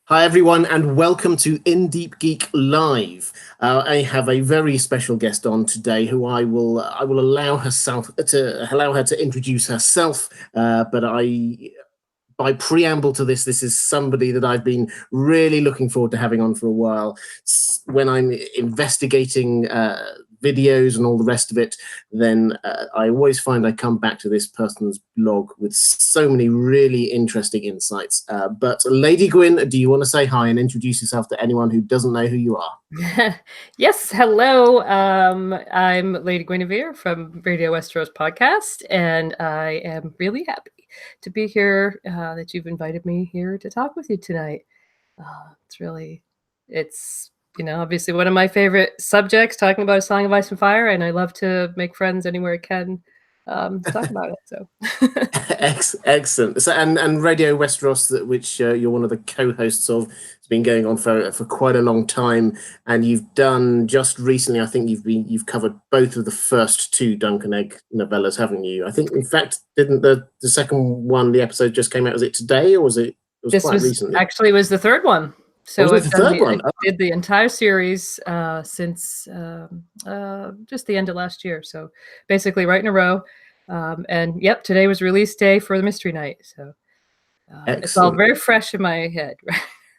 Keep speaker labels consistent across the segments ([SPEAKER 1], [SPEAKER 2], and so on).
[SPEAKER 1] Hi everyone, and welcome to Deep Geek Live. I have a very special guest on today, who I will allow her to introduce herself. But by preamble to this is somebody that I've been really looking forward to having on for a while. When I'm investigating videos and all the rest of it, then I always find I come back to this person's blog with so many really interesting insights. But Lady Gwyn, do you want to say hi and introduce yourself to anyone who doesn't know who you are?
[SPEAKER 2] Yes, hello. I'm Lady Guinevere from Radio Westeros podcast, and I am really happy to be here, that you've invited me here to talk with you tonight. It's obviously one of my favorite subjects, talking about A Song of Ice and Fire, and I love to make friends anywhere I can talk about it. So
[SPEAKER 1] excellent. So, and Radio Westeros, which you're one of the co-hosts of, has been going on for quite a long time, and you've done just recently. I think you've covered both of the first two Dunk and Egg novellas, haven't you? I think, in fact, didn't the second one, the episode just came out? Was it today, or was it? Quite recently.
[SPEAKER 2] Actually, was the third one. So
[SPEAKER 1] I
[SPEAKER 2] did the entire series since just the end of last year. So basically right in a row. And yep, today was release day for the Mystery Night. So it's all very fresh in my head.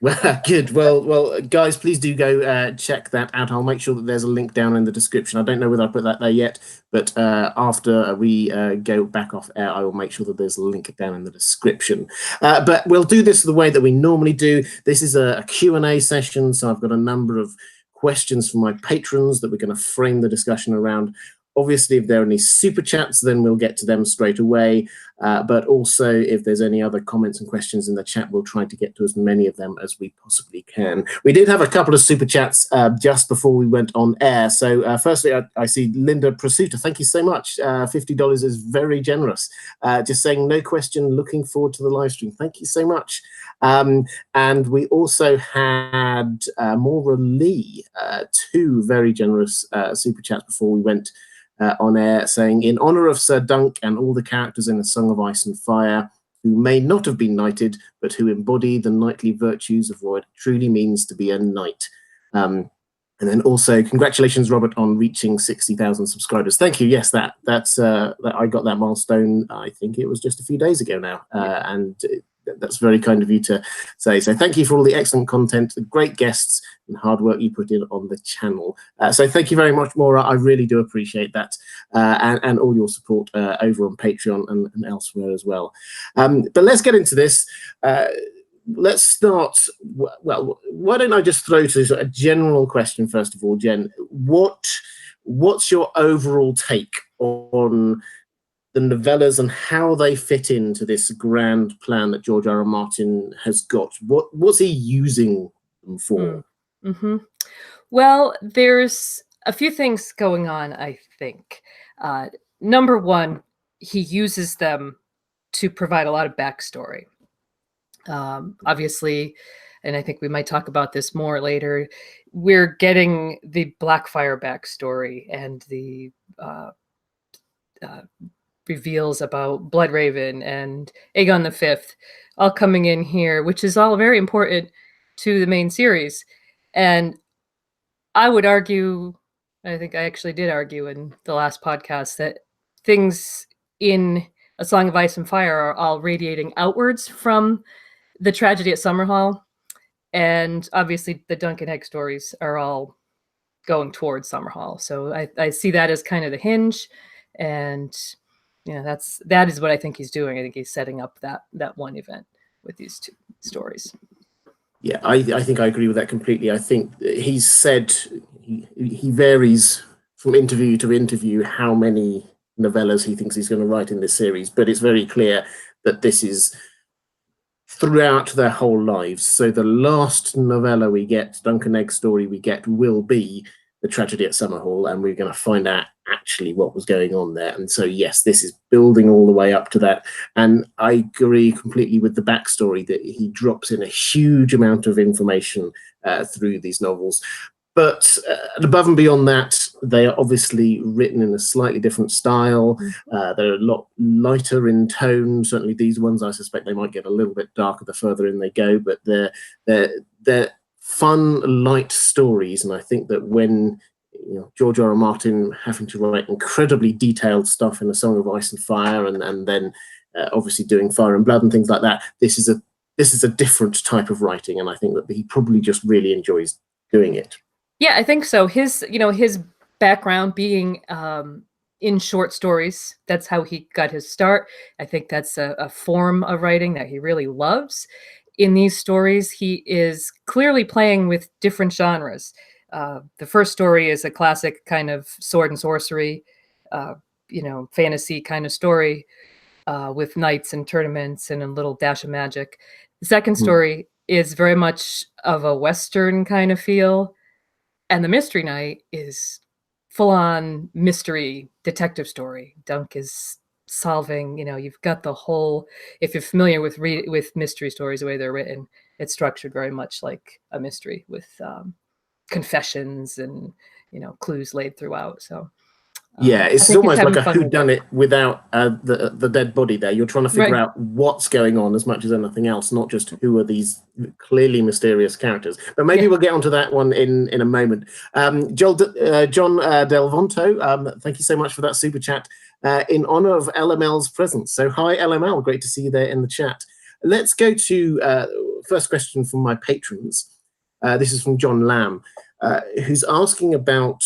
[SPEAKER 1] Well, good. Well, guys, please do go check that out. I'll make sure that there's a link down in the description. I don't know whether I put that there yet, but after we go back off air, I will make sure that there's a link down in the description. But we'll do this the way that we normally do. This is a Q&A session, so I've got a number of questions from my patrons that we're going to frame the discussion around. Obviously, if there are any super chats, then we'll get to them straight away. But also, if there's any other comments and questions in the chat, we'll try to get to as many of them as we possibly can. We did have a couple of super chats just before we went on air. So firstly, I see Linda Prosuta. Thank you so much. $50 is very generous. Just saying, no question, looking forward to the live stream. Thank you so much. And we also had Maura Lee, two very generous super chats before we went on air, saying, in honor of Sir Dunk and all the characters in A Song of Ice and Fire who may not have been knighted, but who embody the knightly virtues of what it truly means to be a knight. And then also, congratulations, Robert, on reaching 60,000 subscribers. Thank you. Yes, that's I got that milestone. I think it was just a few days ago now, and that's very kind of you to say. So thank you for all the excellent content, the great guests, and hard work you put in on the channel. So thank you very much, Maura. I really do appreciate that, and all your support over on Patreon and elsewhere as well. But let's get into this. Let's start. Well, why don't I just throw to a general question first of all, Jen? What's your overall take on the novellas and how they fit into this grand plan that George R.R. Martin has got? What's he using them for?
[SPEAKER 2] Mm-hmm. Well, there's a few things going on, I think. Number one, he uses them to provide a lot of backstory. Obviously, and I think we might talk about this more later, we're getting the Blackfyre backstory and the reveals about Bloodraven and Aegon V all coming in here, which is all very important to the main series. And I would argue, I think I actually did argue in the last podcast, that things in A Song of Ice and Fire are all radiating outwards from the tragedy at Summerhall. And obviously the Dunk and Egg stories are all going towards Summerhall. So I see that as kind of the hinge. And that is what I think he's doing. I think he's setting up that one event with these two stories.
[SPEAKER 1] Yeah, I think I agree with that completely. I think he's said he varies from interview to interview how many novellas he thinks he's going to write in this series, but it's very clear that this is throughout their whole lives. So the last novella we get, Dunk and Egg story we get, will be the tragedy at Summerhall, and we're going to find out actually what was going on there. And so, yes, this is building all the way up to that. And I agree completely with the backstory that he drops in a huge amount of information through these novels. But above and beyond that, they are obviously written in a slightly different style. They're a lot lighter in tone. Certainly these ones, I suspect they might get a little bit darker the further in they go, but they're fun, light stories. And I think that when George R. R. Martin having to write incredibly detailed stuff in A Song of Ice and Fire, and then obviously doing Fire and Blood and things like that, this is a different type of writing, and I think that he probably just really enjoys doing it.
[SPEAKER 2] Yeah, I think so. His background being in short stories, that's how he got his start. I think that's a form of writing that he really loves. In these stories, he is clearly playing with different genres. The first story is a classic kind of sword and sorcery, fantasy kind of story with knights and tournaments and a little dash of magic. The second story is very much of a Western kind of feel. And the Mystery Knight is full-on mystery detective story. Dunk is solving, you've got the whole, if you're familiar with mystery stories, the way they're written, it's structured very much like a mystery with confessions and, clues laid throughout. So
[SPEAKER 1] yeah, it's almost like a whodunit without the dead body there. You're trying to figure out what's going on as much as anything else, not just who are these clearly mysterious characters. But maybe we'll get onto that one in a moment. John Del Vonto, thank you so much for that super chat in honor of LML's presence. So hi, LML. Great to see you there in the chat. Let's go to first question from my patrons. This is from John Lamb. Who's asking about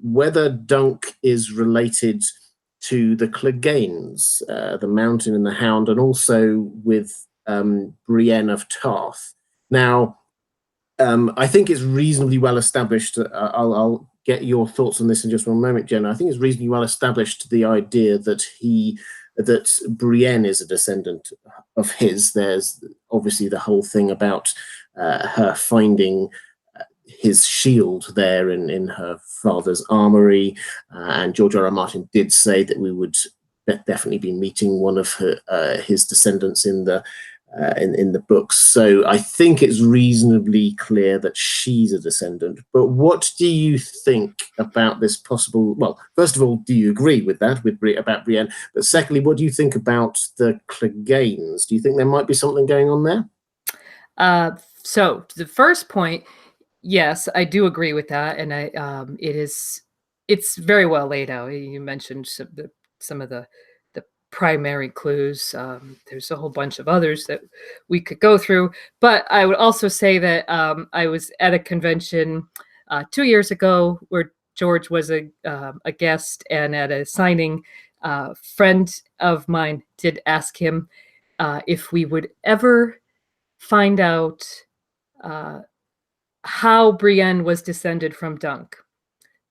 [SPEAKER 1] whether Dunk is related to the Cleganes, the Mountain and the Hound, and also with Brienne of Tarth. Now, I think it's reasonably well established. I'll get your thoughts on this in just one moment, Jenna. I think it's reasonably well established the idea that Brienne is a descendant of his. There's obviously the whole thing about her finding his shield there in her father's armory, and George R. R. Martin did say that we would definitely be meeting one of his descendants in the books. So I think it's reasonably clear that she's a descendant. But what do you think about this possible? Well, first of all, do you agree with that about Brienne? But secondly, what do you think about the Cleganes? Do you think there might be something going on there?
[SPEAKER 2] So the first point. Yes, I do agree with that, and it's very well laid out. You mentioned some of the primary clues. There's a whole bunch of others that we could go through, but I would also say that I was at a convention 2 years ago where George was a guest, and at a signing, a friend of mine did ask him if we would ever find out how Brienne was descended from Dunk.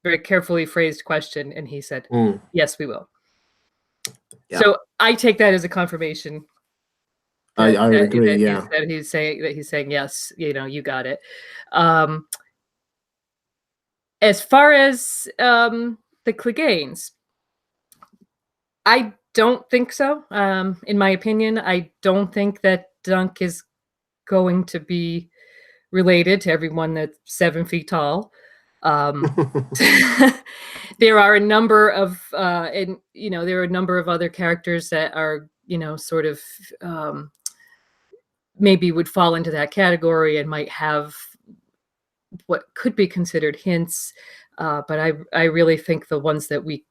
[SPEAKER 2] Very carefully phrased question, and he said, yes, we will. Yeah. So I take that as a confirmation.
[SPEAKER 1] I agree,
[SPEAKER 2] that he's saying, yes, you got it. As far as the Cleganes, I don't think so. In my opinion, I don't think that Dunk is going to be related to everyone that's 7 feet tall. There are a number of other characters that are, sort of maybe would fall into that category and might have what could be considered hints. But I really think the ones that we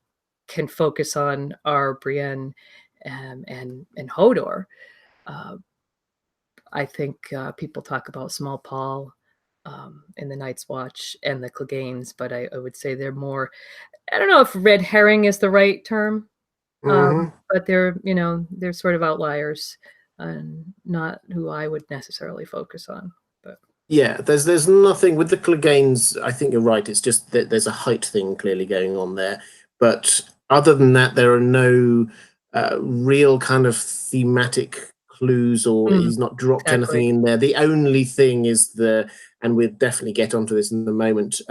[SPEAKER 2] can focus on are Brienne and Hodor. I think people talk about Small Paul in the Night's Watch and the Cleganes, but I would say they're more, I don't know if red herring is the right term, but they're sort of outliers and not who I would necessarily focus on. But
[SPEAKER 1] yeah, there's nothing with the Cleganes. I think you're right. It's just that there's a height thing clearly going on there. But other than that, there are no real kind of thematic clues, or he's not dropped anything in there. The only thing is and we'll definitely get onto this in a moment,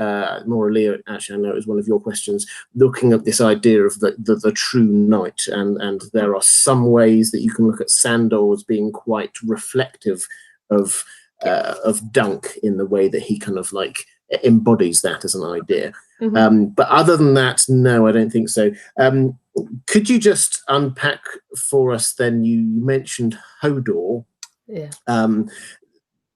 [SPEAKER 1] Maura, actually I know it was one of your questions, looking at this idea of the true knight, and there are some ways that you can look at Sandor as being quite reflective of Dunk in the way that he kind of like embodies that as an idea.
[SPEAKER 2] Mm-hmm.
[SPEAKER 1] But other than that, no, I don't think so. Could you just unpack for us then? You mentioned Hodor.
[SPEAKER 2] Yeah.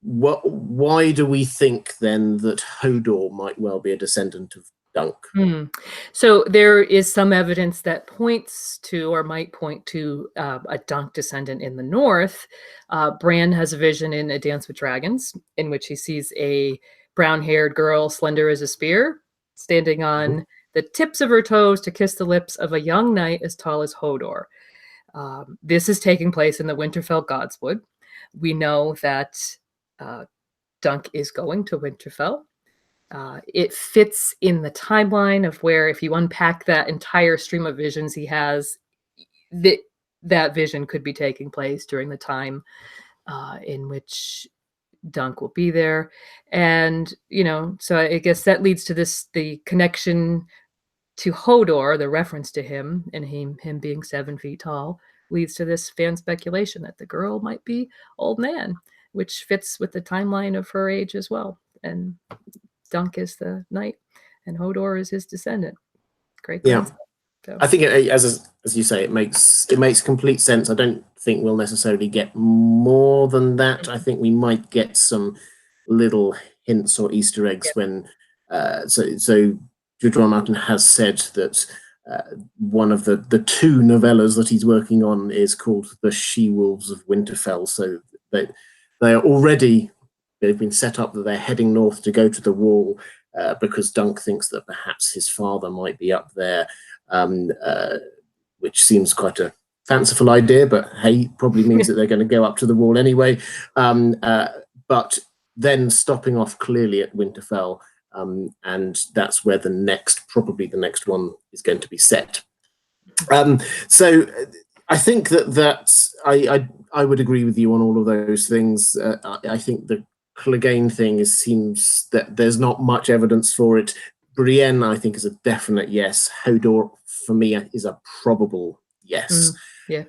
[SPEAKER 1] Why do we think then that Hodor might well be a descendant of Dunk?
[SPEAKER 2] So there is some evidence that points to, or might point to, a Dunk descendant in the north. Bran has a vision in A Dance with Dragons in which he sees a brown-haired girl, slender as a spear, standing on the tips of her toes to kiss the lips of a young knight as tall as Hodor. This is taking place in the Winterfell Godswood. We know that Dunk is going to Winterfell. It fits in the timeline of where, if you unpack that entire stream of visions he has, that vision could be taking place during the time in which Dunk will be there. And, so I guess that leads to the connection to Hodor, the reference to him, and him being 7 feet tall, leads to this fan speculation that the girl might be Old Nan, which fits with the timeline of her age as well. And Dunk is the knight, and Hodor is his descendant. Great grandson.
[SPEAKER 1] So. I think, as you say, it makes complete sense. I don't think we'll necessarily get more than that. I think we might get some little hints or Easter eggs when. So George R. R. Martin has said that one of the 2 novellas that he's working on is called The She-Wolves of Winterfell. So they are already. They've been set up that they're heading north to go to the wall because Dunk thinks that perhaps his father might be up there, which seems quite a fanciful idea, but hey, probably means that they're going to go up to the wall anyway. But then stopping off clearly at Winterfell, and that's where probably the next one is going to be set. So I think that I would agree with you on all of those things. I think the Clegane thing seems that there's not much evidence for it. Brienne, I think, is a definite yes. Hodor, for me, is a probable yes.
[SPEAKER 2] Yeah.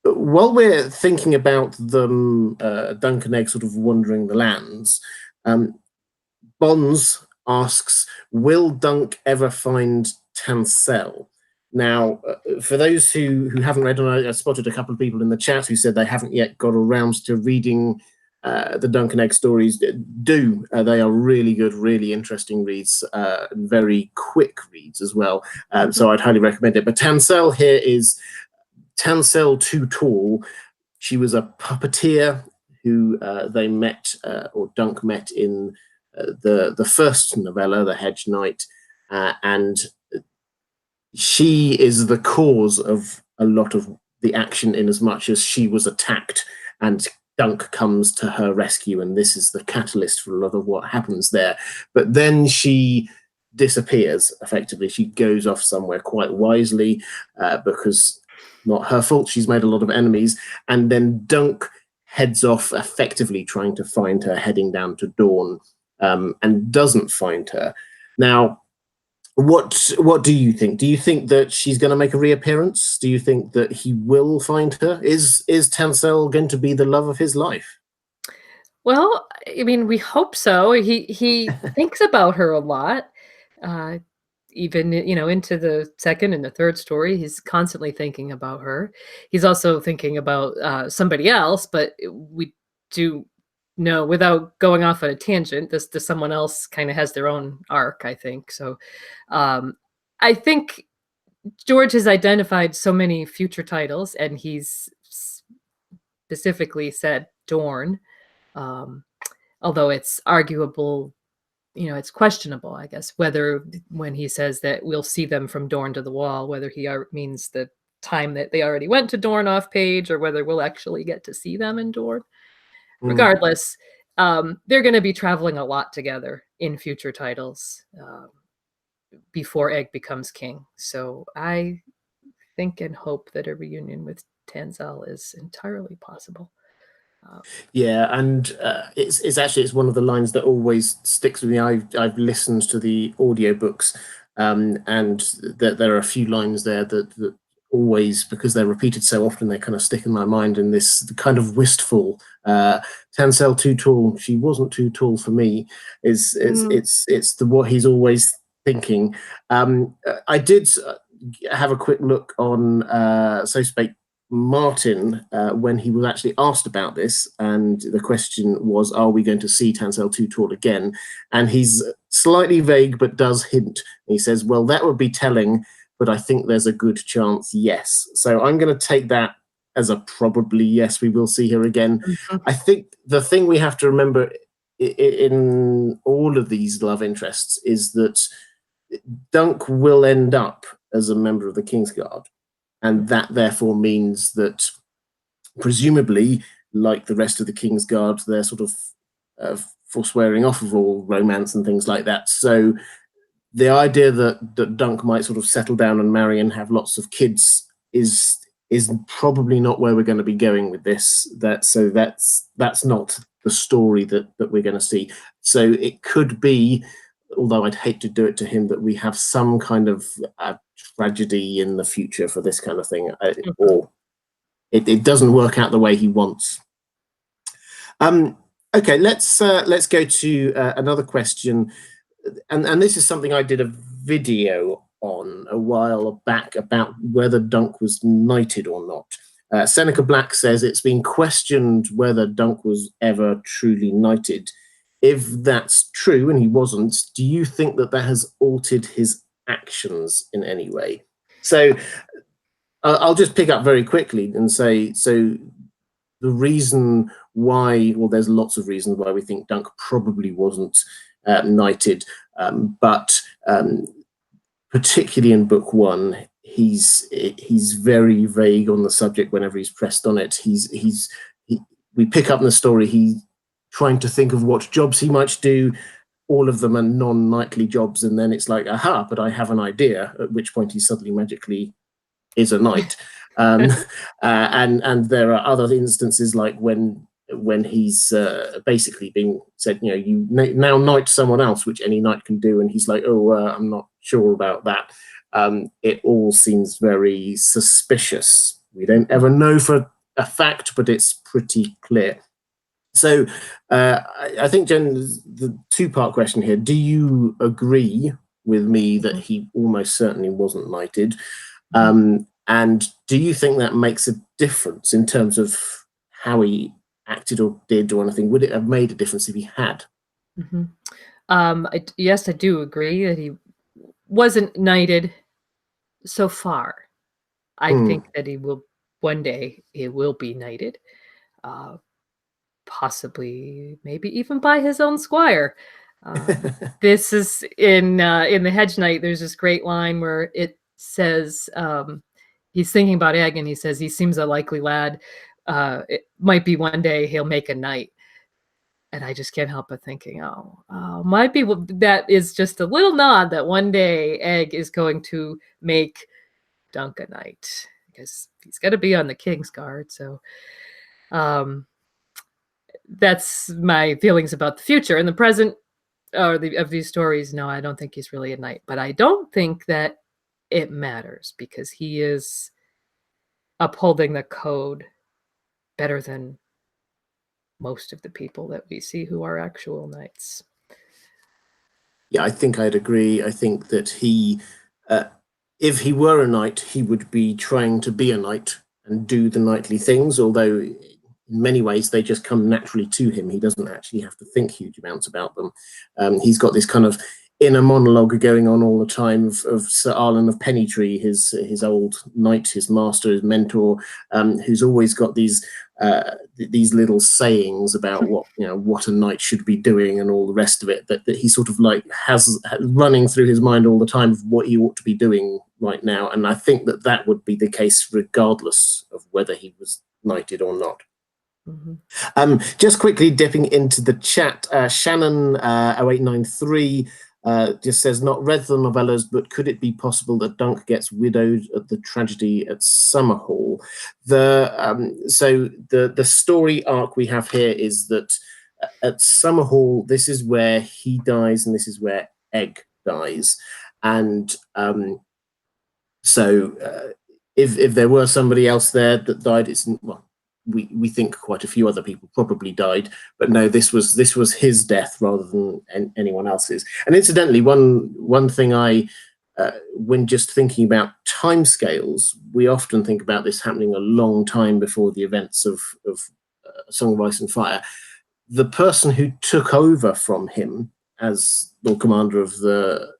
[SPEAKER 1] While we're thinking about them, Dunk and Egg sort of wandering the lands, Bonds asks, will Dunk ever find Tanselle? Now, for those who haven't read, and I spotted a couple of people in the chat who said they haven't yet got around to reading the Dunk and Egg stories, they are really good, really interesting reads, and very quick reads as well. So I'd highly recommend it. But Tanselle here is Tanselle Too Tall. She was a puppeteer who they met, or Dunk met in the first novella, The Hedge Knight, and she is the cause of a lot of the action in as much as she was attacked and Dunk comes to her rescue, and this is the catalyst for a lot of what happens there. But then she disappears, effectively. She goes off somewhere quite wisely because not her fault. She's made a lot of enemies. And then Dunk heads off effectively trying to find her, heading down to Dorne, and doesn't find her. Now, what do you think? Do you think that she's going to make a reappearance? Do you think that he will find her? Is Tanselle going to be the love of his life?
[SPEAKER 2] Well, I mean, we hope so. He thinks about her a lot. Even into the second and the third story, he's constantly thinking about her. He's also thinking about somebody else, but we do know, without going off on a tangent, this someone else kind of has their own arc, I think. So I think George has identified so many future titles, and he's specifically said Dorne, although it's arguable, it's questionable, I guess, whether when he says that we'll see them from Dorne to the Wall, whether he means the time that they already went to Dorne off page, or whether we'll actually get to see them in Dorne. Regardless, they're going to be traveling a lot together in future titles before Egg becomes king. So I think and hope that a reunion with Tanselle is entirely possible.
[SPEAKER 1] Yeah, and it's one of the lines that always sticks with me. I've listened to the audiobooks, and there are a few lines there that always, because they're repeated so often, they kind of stick in my mind in this kind of wistful Tanselle too tall, she wasn't too tall for me, it's what he's always thinking. I did have a quick look on So Spake Martin when he was actually asked about this, and the question was, are we going to see Tanselle too tall again? And he's slightly vague but does hint. He says, well, that would be telling, but I think there's a good chance yes. So I'm going to take that as a probably yes, we will see her again. I think the thing we have to remember in all of these love interests is that Dunk will end up as a member of the Kingsguard, and that therefore means that presumably, like the rest of the Kingsguard, they're sort of forswearing off of all romance and things like that. So the idea that Dunk might sort of settle down and marry and have lots of kids is probably not where we're going to be going with this. That's not the story that we're going to see. So it could be, although I'd hate to do it to him, that we have some kind of tragedy in the future for this kind of thing, or it doesn't work out the way he wants. Okay, let's go to another question, and this is something I did a video on a while back about whether Dunk was knighted or not. Seneca Black says it's been questioned whether Dunk was ever truly knighted. If that's true and he wasn't, do you think that has altered his actions in any way? So I'll just pick up very quickly and say, so the reason why, well, there's lots of reasons why we think Dunk probably wasn't knighted, but particularly in book one, he's very vague on the subject whenever he's pressed on it. We pick up in the story, he's trying to think of what jobs he might do. All of them are non-knightly jobs, and then it's like, aha, but I have an idea, at which point he suddenly magically is a knight. And there are other instances like when he's basically being said, you now knight someone else, which any knight can do, and he's like, oh, I'm not sure about that. It all seems very suspicious. We don't ever know for a fact, but it's pretty clear. So I think, Jen, the two-part question here, do you agree with me that he almost certainly wasn't knighted? And do you think that makes a difference in terms of how he acted or did or anything? Would it have made a difference if he had?
[SPEAKER 2] Yes, I do agree that he wasn't knighted so far. I think that he will, one day, he will be knighted. Possibly, maybe even by his own squire. This is in the Hedge Knight. There's this great line where it says he's thinking about Egg, and he says he seems a likely lad. It might be one day he'll make a knight, and I just can't help but thinking, might be that is just a little nod that one day Egg is going to make Dunk a knight, because he's got to be on the Kingsguard. So. That's my feelings about the future. In the present of these stories, no, I don't think he's really a knight. But I don't think that it matters, because he is upholding the code better than most of the people that we see who are actual knights.
[SPEAKER 1] Yeah, I think I'd agree. I think that he, if he were a knight, he would be trying to be a knight and do the knightly things, although in many ways they just come naturally to him. He doesn't actually have to think huge amounts about them. He's got this kind of inner monologue going on all the time of Sir Arlen of Pennytree, his old knight, his master, his mentor, who's always got these little sayings about what a knight should be doing and all the rest of it, that he sort of like has running through his mind all the time of what he ought to be doing right now. And I think that would be the case regardless of whether he was knighted or not. Just quickly dipping into the chat, Shannon 0893 just says, not read the novellas, but could it be possible that Dunk gets widowed at the tragedy at Summerhall? So the story arc we have here is that at Summerhall, this is where he dies and this is where Egg dies. And so if there were somebody else there that died, it's well, we think quite a few other people probably died, but no, this was his death rather than anyone else's. And incidentally, one thing when just thinking about timescales, we often think about this happening a long time before the events of Song of Ice and Fire. The person who took over from him as Lord Commander of the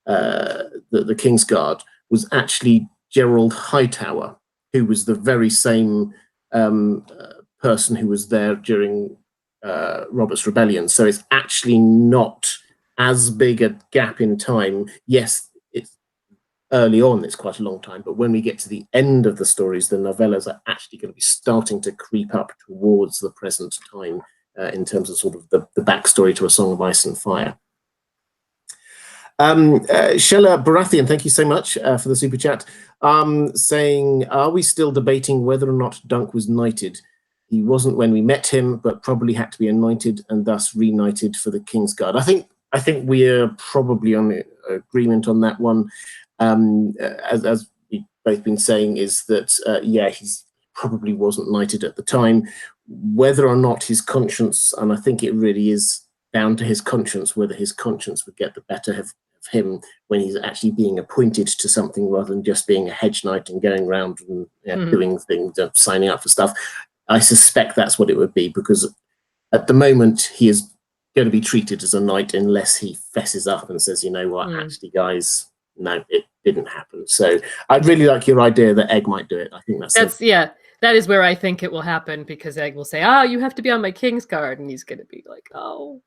[SPEAKER 1] Kingsguard was actually Gerald Hightower, who was the very same person who was there during Robert's Rebellion. So it's actually not as big a gap in time. Yes, it's early on, it's quite a long time, but when we get to the end of the stories, the novellas are actually going to be starting to creep up towards the present time in terms of sort of the backstory to A Song of Ice and Fire. Shella Baratheon, thank you so much for the super chat, saying, are we still debating whether or not Dunk was knighted? He wasn't when we met him, but probably had to be anointed and thus re-knighted for the Kingsguard. I think we're probably on agreement on that one. As we've both been saying, is that, yeah, he probably wasn't knighted at the time. Whether or not his conscience, and I think it really is down to his conscience, whether his conscience would get the better of him when he's actually being appointed to something rather than just being a hedge knight and going around and doing things, signing up for stuff. I suspect that's what it would be, because at the moment he is going to be treated as a knight unless he fesses up and says, you know what, actually, guys, no, it didn't happen. So I'd really like your idea that Egg might do it. I think that's
[SPEAKER 2] yeah, that is where I think it will happen, because Egg will say, "Ah, you have to be on my Kingsguard," and he's going to be like, "Oh,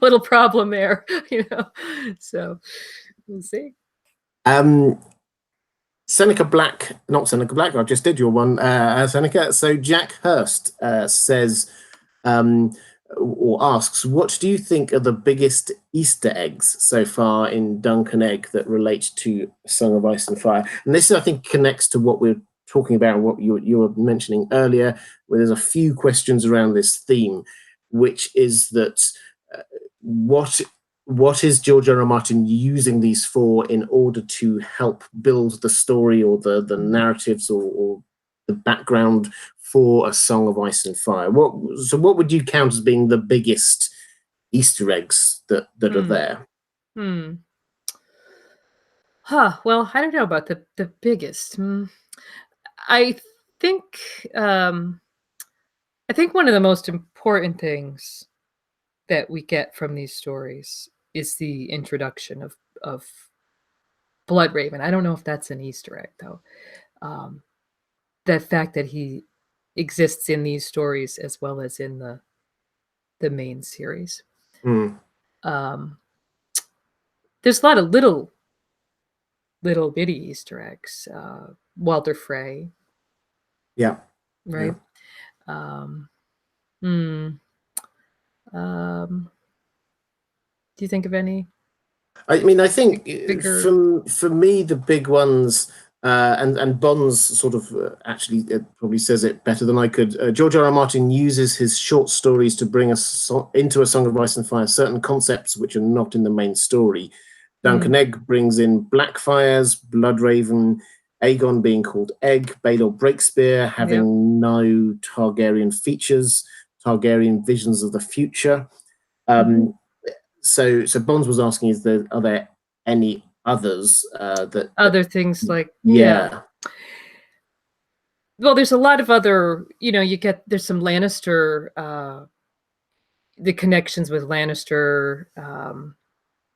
[SPEAKER 2] little problem there," you know. So we'll see.
[SPEAKER 1] Seneca Black, not Seneca Black, I just did your one, Seneca. So Jack Hurst says, or asks, what do you think are the biggest Easter eggs so far in Dunk and Egg that relate to Song of Ice and Fire? And this, I think, connects to what we're talking about, what you were mentioning earlier, where there's a few questions around this theme, which is that what is George R. R. Martin using these for in order to help build the story or the narratives or the background for A Song of Ice and Fire? So what would you count as being the biggest Easter eggs that are there?
[SPEAKER 2] Well, I don't know about the biggest. I think one of the most important things that we get from these stories is the introduction of Bloodraven. I don't know if that's an Easter egg, though. The fact that he exists in these stories as well as in the main series. There's a lot of little bitty Easter eggs. Walder Frey.
[SPEAKER 1] Yeah.
[SPEAKER 2] Right.
[SPEAKER 1] Yeah.
[SPEAKER 2] Do you think of any?
[SPEAKER 1] I mean, I think
[SPEAKER 2] bigger...
[SPEAKER 1] for me, the big ones, and Bonds sort of actually probably says it better than I could. George R. R. Martin uses his short stories to bring us into A Song of Ice and Fire certain concepts which are not in the main story. Dunk and Egg brings in Blackfires, Bloodraven, Aegon being called Egg, Baelor Breakspear having no Targaryen features, Targaryen visions of the future. So Bonds was asking, are there any others that
[SPEAKER 2] other things like
[SPEAKER 1] Well,
[SPEAKER 2] there's a lot of other, there's some Lannister, the connections with Lannister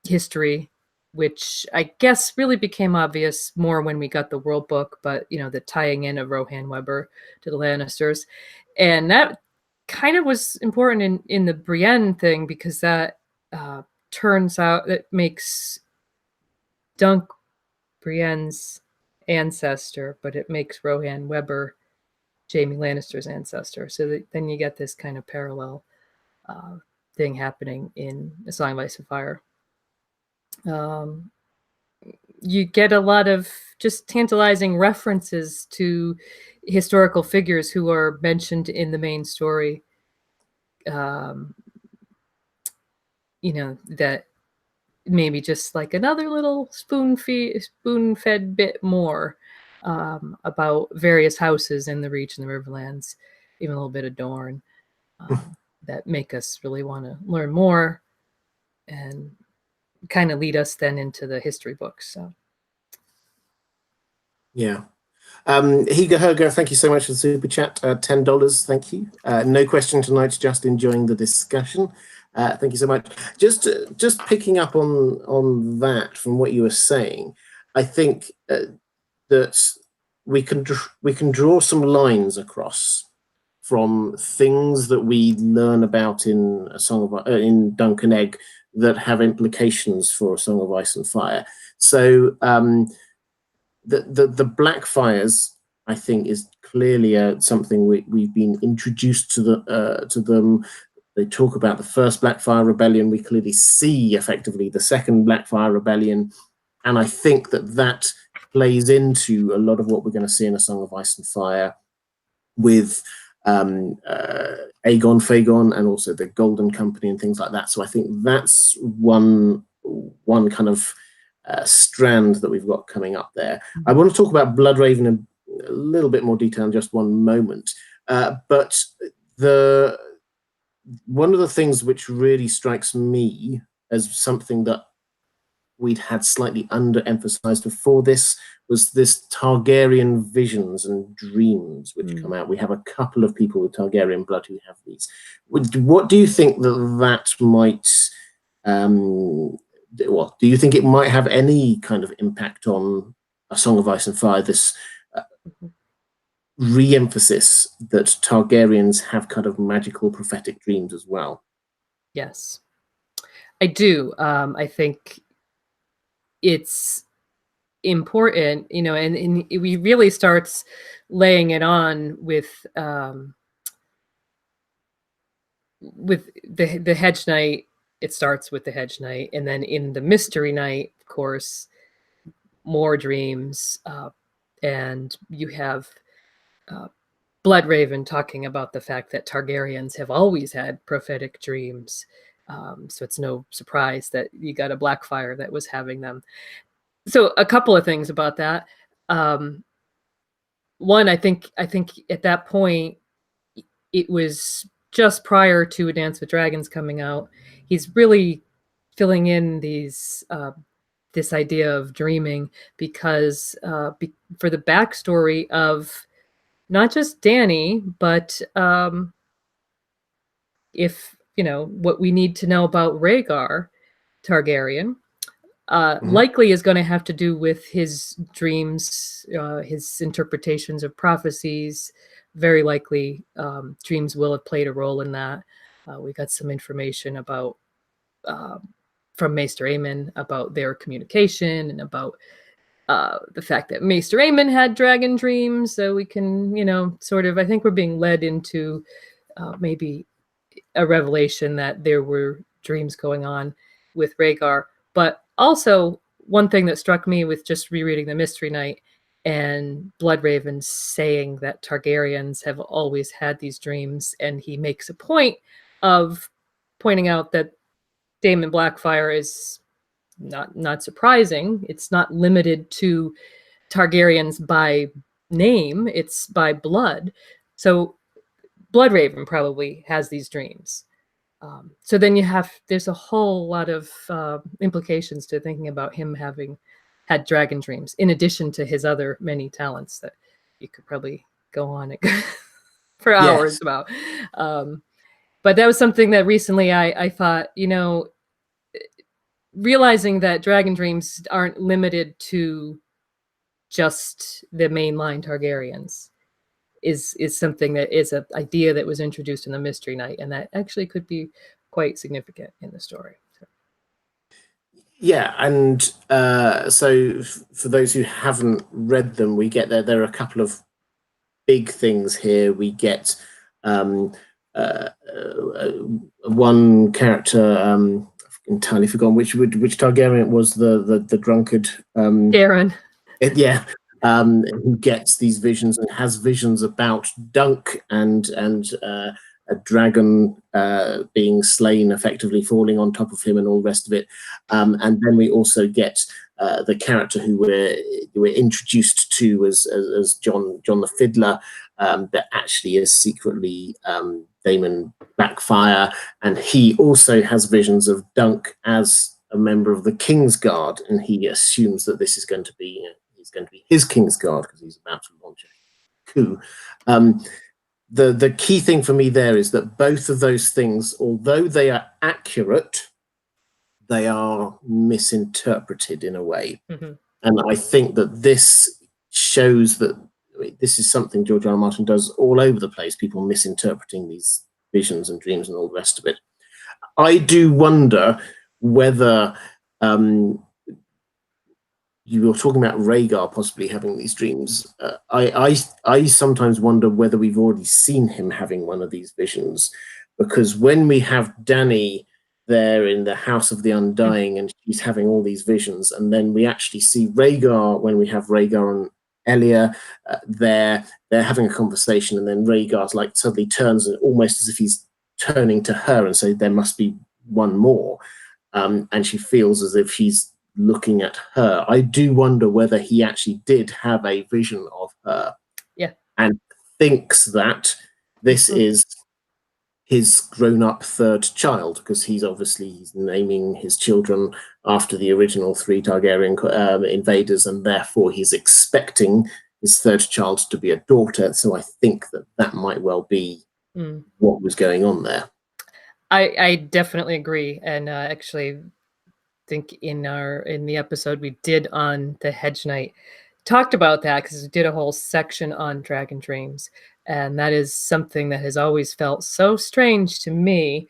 [SPEAKER 2] history, which I guess really became obvious more when we got the World Book, but the tying in of Rohan Weber to the Lannisters, and that kind of was important in the Brienne thing, because that turns out that makes Dunk Brienne's ancestor, but it makes Rohan Weber Jaime Lannister's ancestor. So then you get this kind of parallel thing happening in A Song of Ice and Fire. You get a lot of just tantalizing references to historical figures who are mentioned in the main story. That maybe just like another little spoon-fed bit more about various houses in the Reach and the Riverlands, even a little bit of Dorne, that make us really want to learn more and kind of lead us then into the history books. So
[SPEAKER 1] yeah. Higa Herger, thank you so much for the super chat. $10, thank you. No question tonight, just enjoying the discussion. Thank you so much. Just picking up on that from what you were saying, I think that we can draw some lines across from things that we learn about in A Song of in Dunk and Egg that have implications for A Song of Ice and Fire. So the Blackfires, I think, is clearly something we've been introduced to them. They talk about the first Blackfire Rebellion. We clearly see effectively the second Blackfire Rebellion, and I think that plays into a lot of what we're going to see in A Song of Ice and Fire with Aegon Fagon and also the Golden Company and things like that. So I think that's one kind of strand that we've got coming up there. I want to talk about Bloodraven in a little bit more detail in just one moment, but one of the things which really strikes me as something that we'd had slightly underemphasized before this was this Targaryen visions and dreams which come out. We have a couple of people with Targaryen blood who have these. What do you think that might do you think it might have any kind of impact on A Song of Ice and Fire, this re-emphasis that Targaryens have kind of magical prophetic dreams as well?
[SPEAKER 2] Yes, I do. I think it's important, and we really starts laying it on with the Hedge Knight. It starts with the Hedge Knight, and then in the Mystery Knight, of course, more dreams, and you have Bloodraven talking about the fact that Targaryens have always had prophetic dreams. So it's no surprise that you got a Blackfire that was having them. So a couple of things about that. One, I think at that point, it was just prior to A Dance with Dragons coming out. He's really filling in these this idea of dreaming because for the backstory of not just Dany, but if what we need to know about Rhaegar Targaryen, likely is going to have to do with his dreams, his interpretations of prophecies. Very likely, dreams will have played a role in that. We got some information about from Maester Aemon about their communication and about the fact that Maester Aemon had dragon dreams. So we can, sort of, I think we're being led into maybe a revelation that there were dreams going on with Rhaegar. But also, one thing that struck me with just rereading the Mystery Knight and Bloodraven saying that Targaryens have always had these dreams, and he makes a point of pointing out that Daemon Blackfire is not surprising. It's not limited to Targaryens by name, it's by blood. So Bloodraven probably has these dreams. So then there's a whole lot of implications to thinking about him having had dragon dreams, in addition to his other many talents that you could probably go on for hours about. But that was something that recently I thought, realizing that dragon dreams aren't limited to just the mainline Targaryens is something that is an idea that was introduced in the Mystery Knight, and that actually could be quite significant in the story. So.
[SPEAKER 1] Yeah, and so for those who haven't read them, we get there are a couple of big things here. We get one character, I've entirely forgotten which Targaryen it was, the drunkard.
[SPEAKER 2] Daeron.
[SPEAKER 1] Who gets these visions and has visions about Dunk and a dragon being slain, effectively falling on top of him, and all the rest of it. And then we also get the character who we're introduced to as John the Fiddler, that actually is secretly Daemon Blackfire, and he also has visions of Dunk as a member of the King's Guard, and he assumes that this is going to be his King's Guard because he's about to launch a coup. The key thing for me there is that both of those things, although they are accurate, they are misinterpreted in a way.
[SPEAKER 2] Mm-hmm.
[SPEAKER 1] And I think that this shows that this is something George R. R. Martin does all over the place, people misinterpreting these visions and dreams and all the rest of it. I do wonder whether you were talking about Rhaegar possibly having these dreams. I sometimes wonder whether we've already seen him having one of these visions, because when we have Dany there in the House of the Undying and she's having all these visions, and then we actually see Rhaegar when we have Rhaegar and Elia they're having a conversation, and then Rhaegar's like suddenly turns and almost as if he's turning to her and say there must be one more, and she feels as if he's looking at her. I do wonder whether he actually did have a vision of her, and thinks that this is his grown-up third child, because he's naming his children after the original 3 Targaryen invaders, and therefore he's expecting his third child to be a daughter. So I think that might well be what was going on there.
[SPEAKER 2] I definitely agree, and actually think in the episode we did on the Hedge Knight talked about that, because we did a whole section on dragon dreams, and that is something that has always felt so strange to me.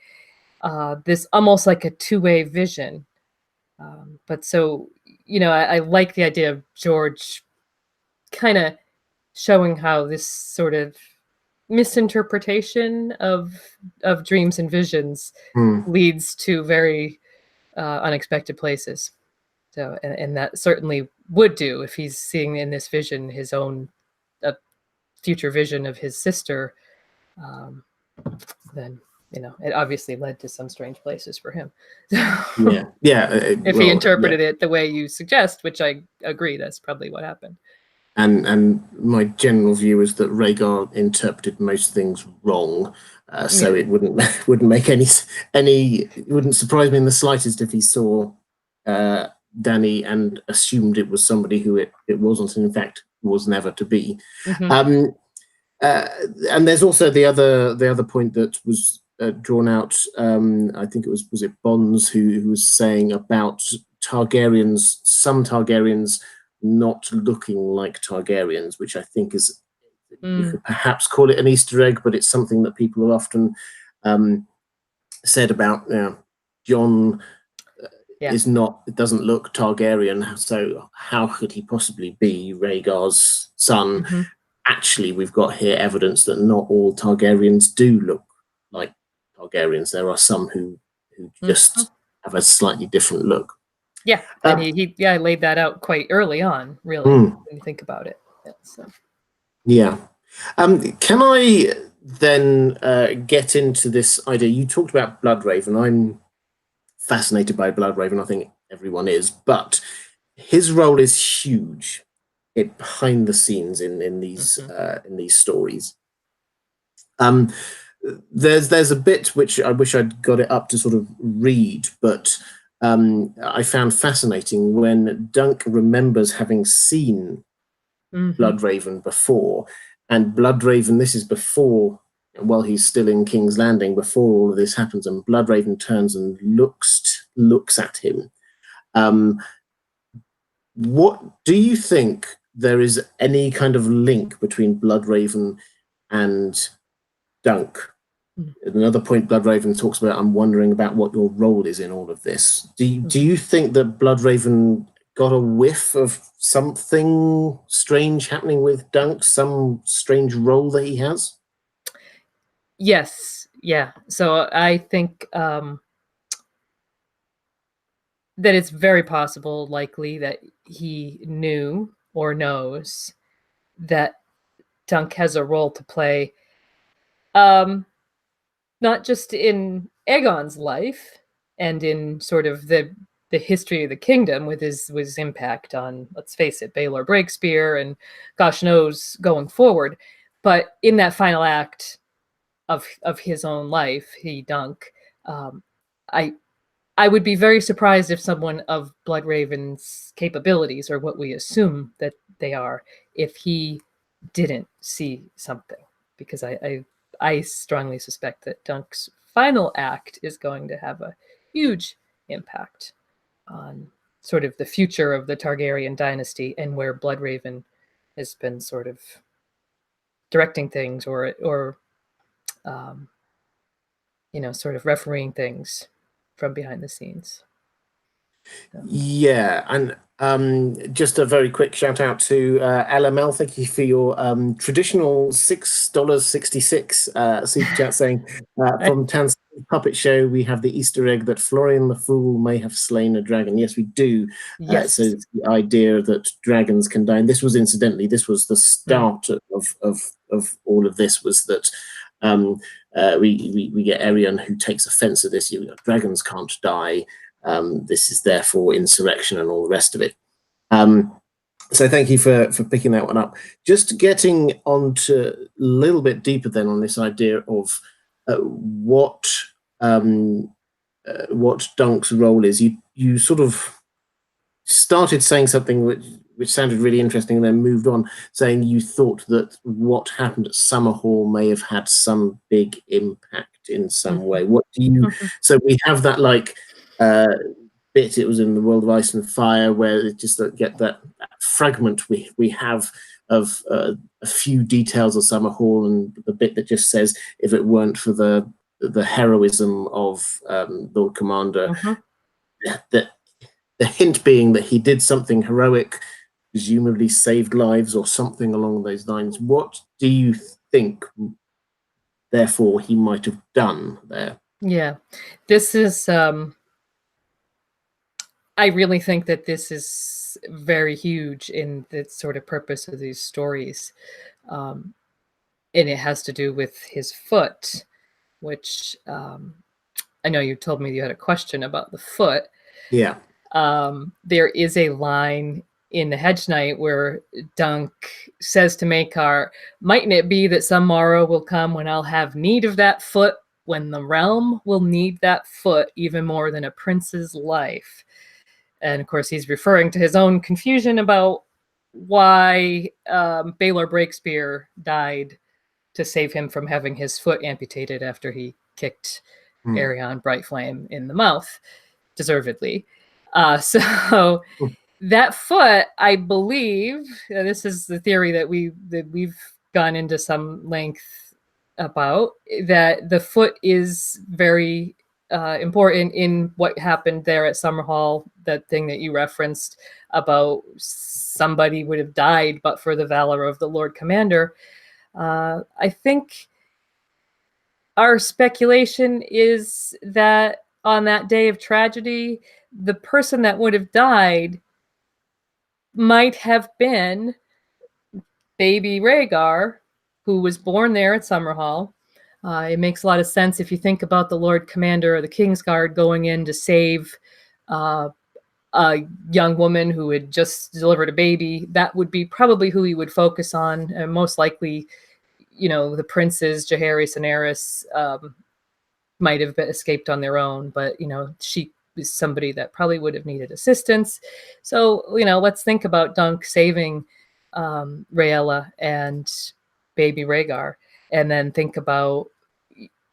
[SPEAKER 2] This almost like a two-way vision, but so I like the idea of George kind of showing how this sort of misinterpretation of dreams and visions leads to very unexpected places. So, and that certainly would do if he's seeing in this vision his own future vision of his sister. Then it obviously led to some strange places for him. If he interpreted it the way you suggest, which I agree, that's probably what happened.
[SPEAKER 1] And my general view is that Rhaegar interpreted most things wrong, so it wouldn't make any. It wouldn't surprise me in the slightest if he saw Dany and assumed it was somebody who it wasn't, and in fact was never to be. And there's also the other point that was drawn out. I think it was it Bonds who was saying about Targaryens, some Targaryens not looking like Targaryens, which I think is, you could perhaps call it an Easter egg, but it's something that people have often said about Jon doesn't look Targaryen, so how could he possibly be Rhaegar's son? Actually, we've got here evidence that not all Targaryens do look like Targaryens. There are some who just have a slightly different look.
[SPEAKER 2] Yeah, and he laid that out quite early on, really, when you think about it.
[SPEAKER 1] Can I then get into this idea? You talked about Bloodraven. I'm fascinated by Bloodraven. I think everyone is, but his role is huge behind the scenes in these stories. There's a bit which I wish I'd got it up to sort of read, but I found fascinating when Dunk remembers having seen Bloodraven before, and Bloodraven, this is before, while he's still in King's Landing, before all of this happens, and Bloodraven turns and looks at him. What do you think? There is any kind of link between Bloodraven and Dunk? At another point, Bloodraven talks about, I'm wondering about what your role is in all of this. Do you think that Bloodraven got a whiff of something strange happening with Dunk, some strange role that he has?
[SPEAKER 2] Yes, yeah. So I think that it's very possible, likely, that he knew or knows that Dunk has a role to play. not just in Aegon's life and in sort of the history of the kingdom with his impact on, let's face it, Baelor Breakspear and gosh knows going forward, but in that final act of his own life, Dunk, I would be very surprised if someone of Bloodraven's capabilities, or what we assume that they are, if he didn't see something, because I strongly suspect that Dunk's final act is going to have a huge impact on sort of the future of the Targaryen dynasty and where Bloodraven has been sort of directing things or sort of refereeing things from behind the scenes.
[SPEAKER 1] Yeah, and just a very quick shout out to LML. Thank you for your traditional $6.66 super chat, saying from Tanselle Puppet Show we have the Easter egg that Florian the Fool may have slain a dragon. Yes, we do.
[SPEAKER 2] Yes.
[SPEAKER 1] So it's the idea that dragons can die. And this was this was the start of all of this, was that we get Aerion who takes offense at this. Dragons can't die. This is therefore insurrection and all the rest of it. So thank you for picking that one up. Just getting onto a little bit deeper then on this idea of what Dunk's role is. You sort of started saying something which sounded really interesting and then moved on, saying you thought that what happened at Summerhall may have had some big impact in some way. What do you... So we have that bit, it was in the World of Ice and Fire, where it just get that fragment we have of a few details of Summerhall, and the bit that just says, if it weren't for the heroism of Lord Commander, the hint being that he did something heroic, presumably saved lives or something along those lines. What do you think, therefore, he might have done there?
[SPEAKER 2] Yeah, this is... I really think that this is very huge in the sort of purpose of these stories. And it has to do with his foot, which I know you told me you had a question about the foot.
[SPEAKER 1] Yeah.
[SPEAKER 2] There is a line in the Hedge Knight where Dunk says to Maekar, "Mightn't it be that some morrow will come when I'll have need of that foot, when the realm will need that foot even more than a prince's life?" And of course, he's referring to his own confusion about why Baelor Breakspear died to save him from having his foot amputated after he kicked Aerion Brightflame in the mouth, deservedly. So that foot, I believe, this is the theory that we've gone into some length about, that the foot is very important in what happened there at Summerhall, that thing that you referenced about somebody would have died but for the valor of the Lord Commander. I think our speculation is that on that day of tragedy, the person that would have died might have been baby Rhaegar, who was born there at Summerhall. It makes a lot of sense if you think about the Lord Commander of the Kingsguard going in to save a young woman who had just delivered a baby. That would be probably who he would focus on. And most likely, the princes, Jaehaerys and Aerys, might have escaped on their own, but, she is somebody that probably would have needed assistance. So, let's think about Dunk saving Rhaella and baby Rhaegar, and then think about,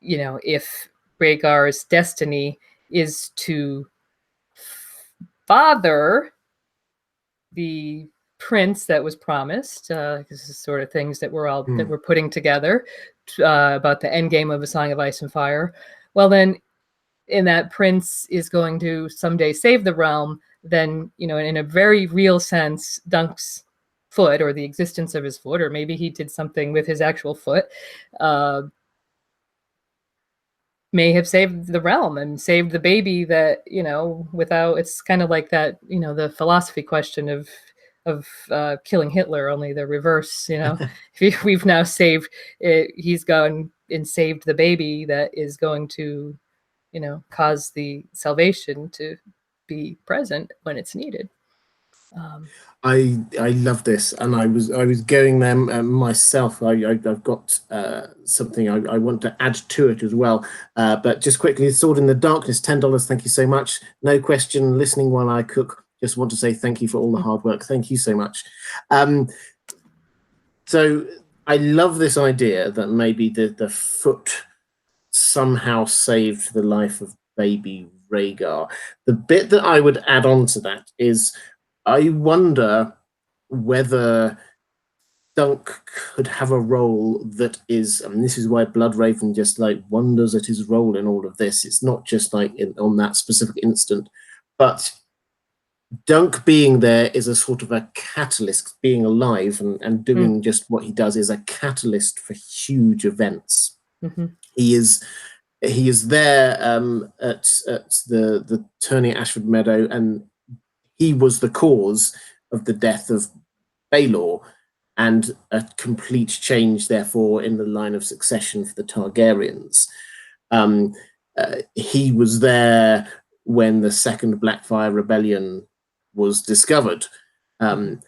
[SPEAKER 2] if Rhaegar's destiny is to father the prince that was promised. This is sort of things that that we're putting together about the end game of A Song of Ice and Fire. Well, then, in that prince is going to someday save the realm, then, in a very real sense, Dunk's foot, or the existence of his foot, or maybe he did something with his actual foot, may have saved the realm and saved the baby that, without... It's kind of like that, the philosophy question of killing Hitler, only the reverse. We've now saved it, he's gone and saved the baby that is going to, cause the salvation to be present when it's needed.
[SPEAKER 1] I love this, and I was going there myself. I've got something I want to add to it as well. But just quickly, Sword in the Darkness, $10. Thank you so much. No question. Listening while I cook. Just want to say thank you for all the hard work. Thank you so much. So I love this idea that maybe the foot somehow saved the life of baby Rhaegar. The bit that I would add on to that is, I wonder whether Dunk could have a role that is, and this is why Bloodraven just like wonders at his role in all of this. It's not just like on that specific instant, but Dunk being there is a sort of a catalyst. Being alive and doing just what he does is a catalyst for huge events.
[SPEAKER 2] Mm-hmm.
[SPEAKER 1] He is there at the tourney at Ashford Meadow, and he was the cause of the death of Baelor, and a complete change, therefore, in the line of succession for the Targaryens. He was there when the Second Blackfire Rebellion was discovered. And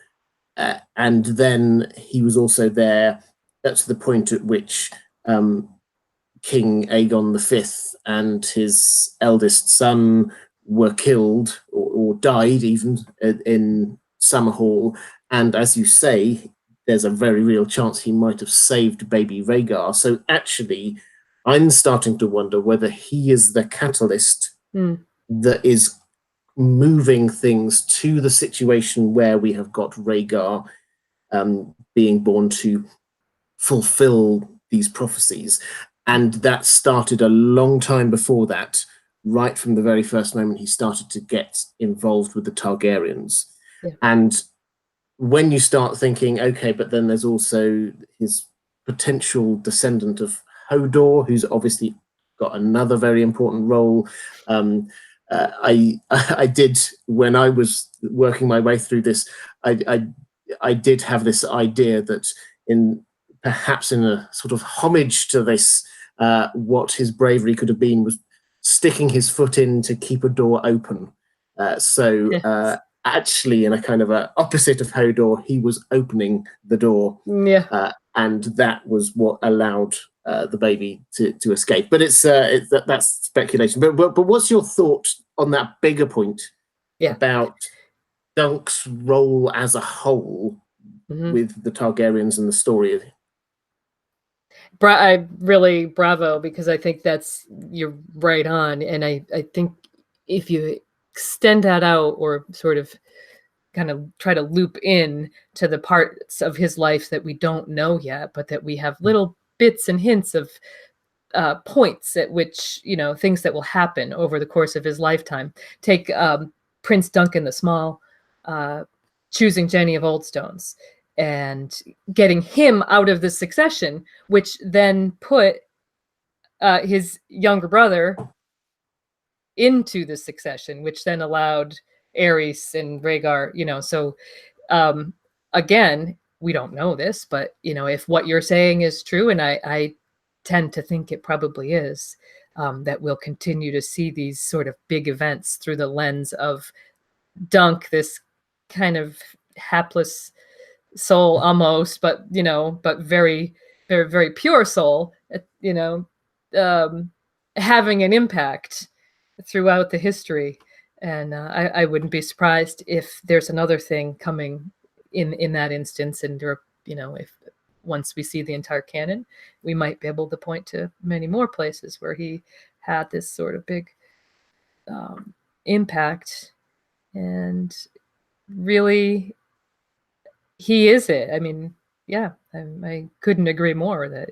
[SPEAKER 1] then he was also there at the point at which King Aegon V and his eldest son were killed or died even in Summerhall. And as you say, there's a very real chance he might have saved baby Rhaegar. So actually, I'm starting to wonder whether he is the catalyst that is moving things to the situation where we have got Rhaegar being born to fulfill these prophecies. And that started a long time before that, right from the very first moment he started to get involved with the Targaryens.
[SPEAKER 2] Yeah.
[SPEAKER 1] And when you start thinking, okay, but then there's also his potential descendant of Hodor, who's obviously got another very important role. I did, when I was working my way through this, I did have this idea that perhaps in a sort of homage to this, what his bravery could have been was sticking his foot in to keep a door open. Actually, in a kind of a opposite of Hodor, he was opening the door.
[SPEAKER 2] Yeah.
[SPEAKER 1] And that was what allowed the baby to escape. But that's speculation. But what's your thought on that bigger point about Dunk's role as a whole with the Targaryens and the story?
[SPEAKER 2] I really bravo, because I think you're right on. And I think if you extend that out, or sort of kind of try to loop in to the parts of his life that we don't know yet, but that we have little bits and hints of points at which, things that will happen over the course of his lifetime. Take Prince Duncan the Small choosing Jenny of Oldstones and getting him out of the succession, which then put his younger brother into the succession, which then allowed Aerys and Rhaegar, so again, we don't know this, but if what you're saying is true, and I tend to think it probably is, that we'll continue to see these sort of big events through the lens of Dunk, this kind of hapless soul almost, but very, very, very pure soul, having an impact throughout the history. And I wouldn't be surprised if there's another thing coming in that instance. And if once we see the entire canon, we might be able to point to many more places where he had this sort of big impact. And really, he is it. I mean, yeah, I couldn't agree more that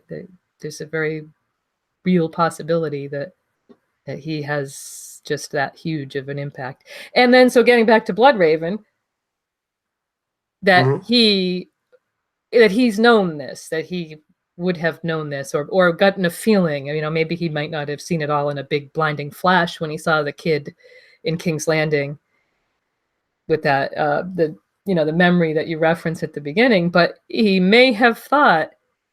[SPEAKER 2] there's a very real possibility that he has just that huge of an impact. And then, so getting back to Bloodraven, that he's known this, that he would have known this, or gotten a feeling, maybe he might not have seen it all in a big blinding flash when he saw the kid in King's Landing with that, the memory that you referenced at the beginning, but he may have thought,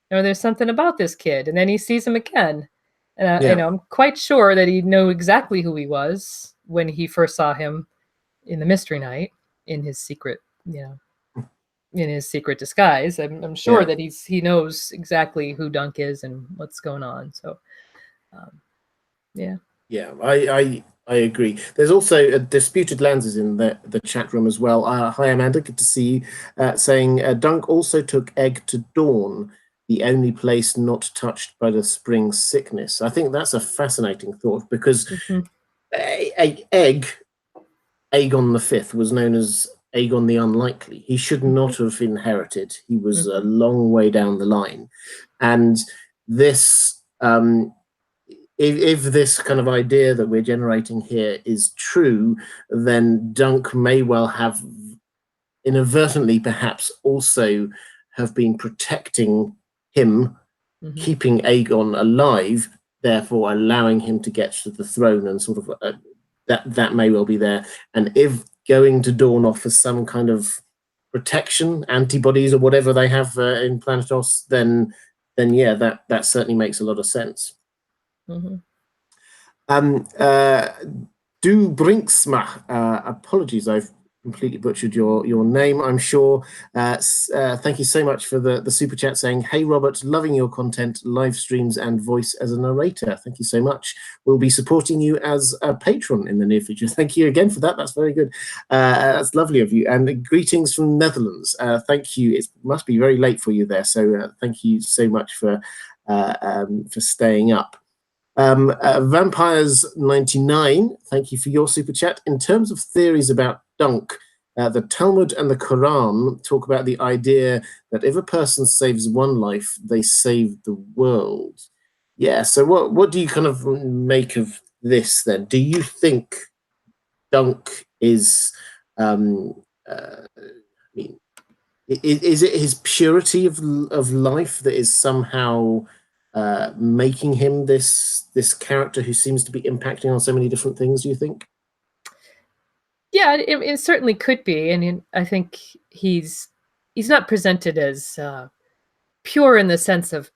[SPEAKER 2] there's something about this kid, and then he sees him again. And I'm quite sure that he knew exactly who he was when he first saw him in the Mystery Night in his secret, in his secret disguise. I'm sure that he knows exactly who Dunk is and what's going on. So,
[SPEAKER 1] I agree. There's also Disputed Lenses in the chat room as well. Hi, Amanda. Good to see you. Saying Dunk also took Egg to Dawn, the only place not touched by the spring sickness. I think that's a fascinating thought because Aegon V was known as Aegon the Unlikely. He should not have inherited. He was a long way down the line. And this... If this kind of idea that we're generating here is true, then Dunk may well have inadvertently perhaps also have been protecting him, keeping Aegon alive, therefore allowing him to get to the throne, and sort of that may well be there. And if going to Dawn offers some kind of protection, antibodies or whatever they have in Planetos, then that certainly makes a lot of sense. Do Brinksma, apologies, I've completely butchered your name, I'm sure. Thank you so much for the super chat saying, hey Robert, loving your content, live streams and voice as a narrator. Thank you so much. We'll be supporting you as a patron in the near future. Thank you again for that. That's very good. That's lovely of you. And greetings from Netherlands. Thank you. It must be very late for you there. So thank you so much for staying up. Vampires 99, thank you for your super chat. In terms of theories about Dunk, the Talmud and the Quran talk about the idea that if a person saves one life, they save the world. Yeah, so what do you kind of make of this then? Do you think Dunk is, is it his purity of life that is somehow making him this character who seems to be impacting on so many different things, do you think?
[SPEAKER 2] Yeah, it certainly could be. And I think he's not presented as pure in the sense of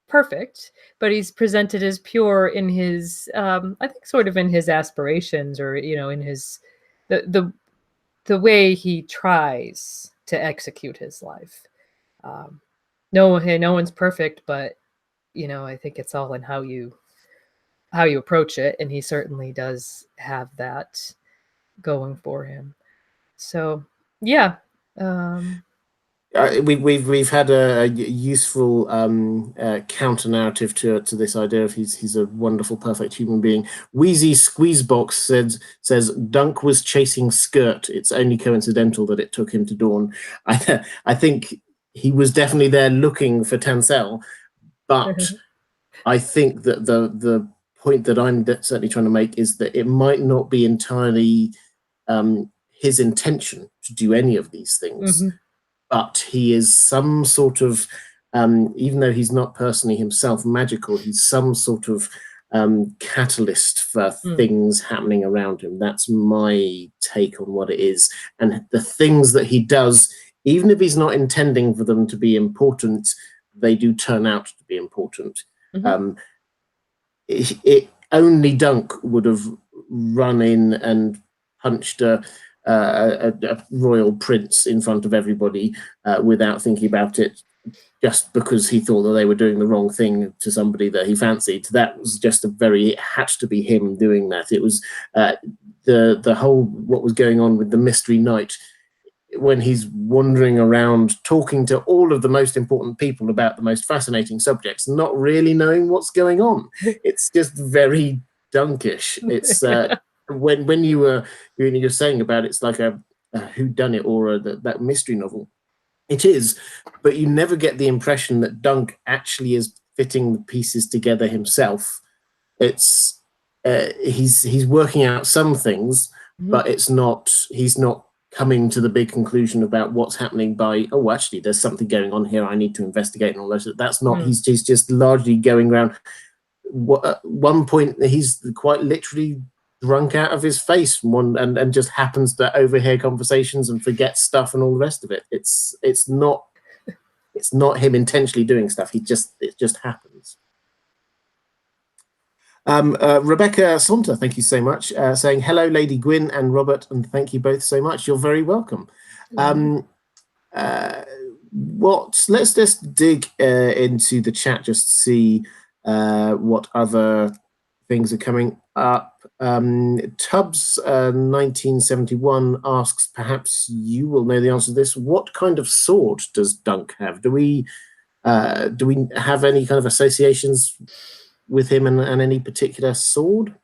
[SPEAKER 2] perfect, but he's presented as pure in his, I think sort of in his aspirations, or, in his, the way he tries to execute his life. No one's perfect, but I think it's all in how you approach it, and he certainly does have that going for him. So yeah,
[SPEAKER 1] we've had a useful counter narrative to this idea of he's a wonderful, perfect human being. Wheezy Squeezebox says Dunk was chasing Skirt. It's only coincidental that it took him to Dawn. I think he was definitely there looking for Tanselle. But I think that the point that I'm certainly trying to make is that it might not be entirely his intention to do any of these things, but he is some sort of, even though he's not personally himself magical, he's some sort of catalyst for things happening around him. That's my take on what it is. And the things that he does, even if he's not intending for them to be important, they do turn out to be important. Only Dunk would have run in and punched a royal prince in front of everybody without thinking about it, just because he thought that they were doing the wrong thing to somebody that he fancied. That was just it had to be him doing that. It was the whole, what was going on with the Mystery Knight, when he's wandering around talking to all of the most important people about the most fascinating subjects, not really knowing what's going on. It's just very Dunkish. It's when you're saying about it's like a whodunit or that mystery novel. It is, but you never get the impression that Dunk actually is fitting the pieces together himself. It's he's working out some things, but it's not. He's not coming to the big conclusion about what's happening by, oh, actually, there's something going on here, I need to investigate and all that. That's not, he's just largely going around. At one point, he's quite literally drunk out of his face and just happens to overhear conversations and forget stuff and all the rest of it. It's not him intentionally doing stuff. It just happens. Rebecca Saunter, thank you so much, saying hello, Lady Gwyn and Robert, and thank you both so much. You're very welcome. Let's just dig into the chat just to see what other things are coming up. Tubbs 1971 asks, perhaps you will know the answer to this. What kind of sword does Dunk have? Do we have any kind of associations with him and any particular sword?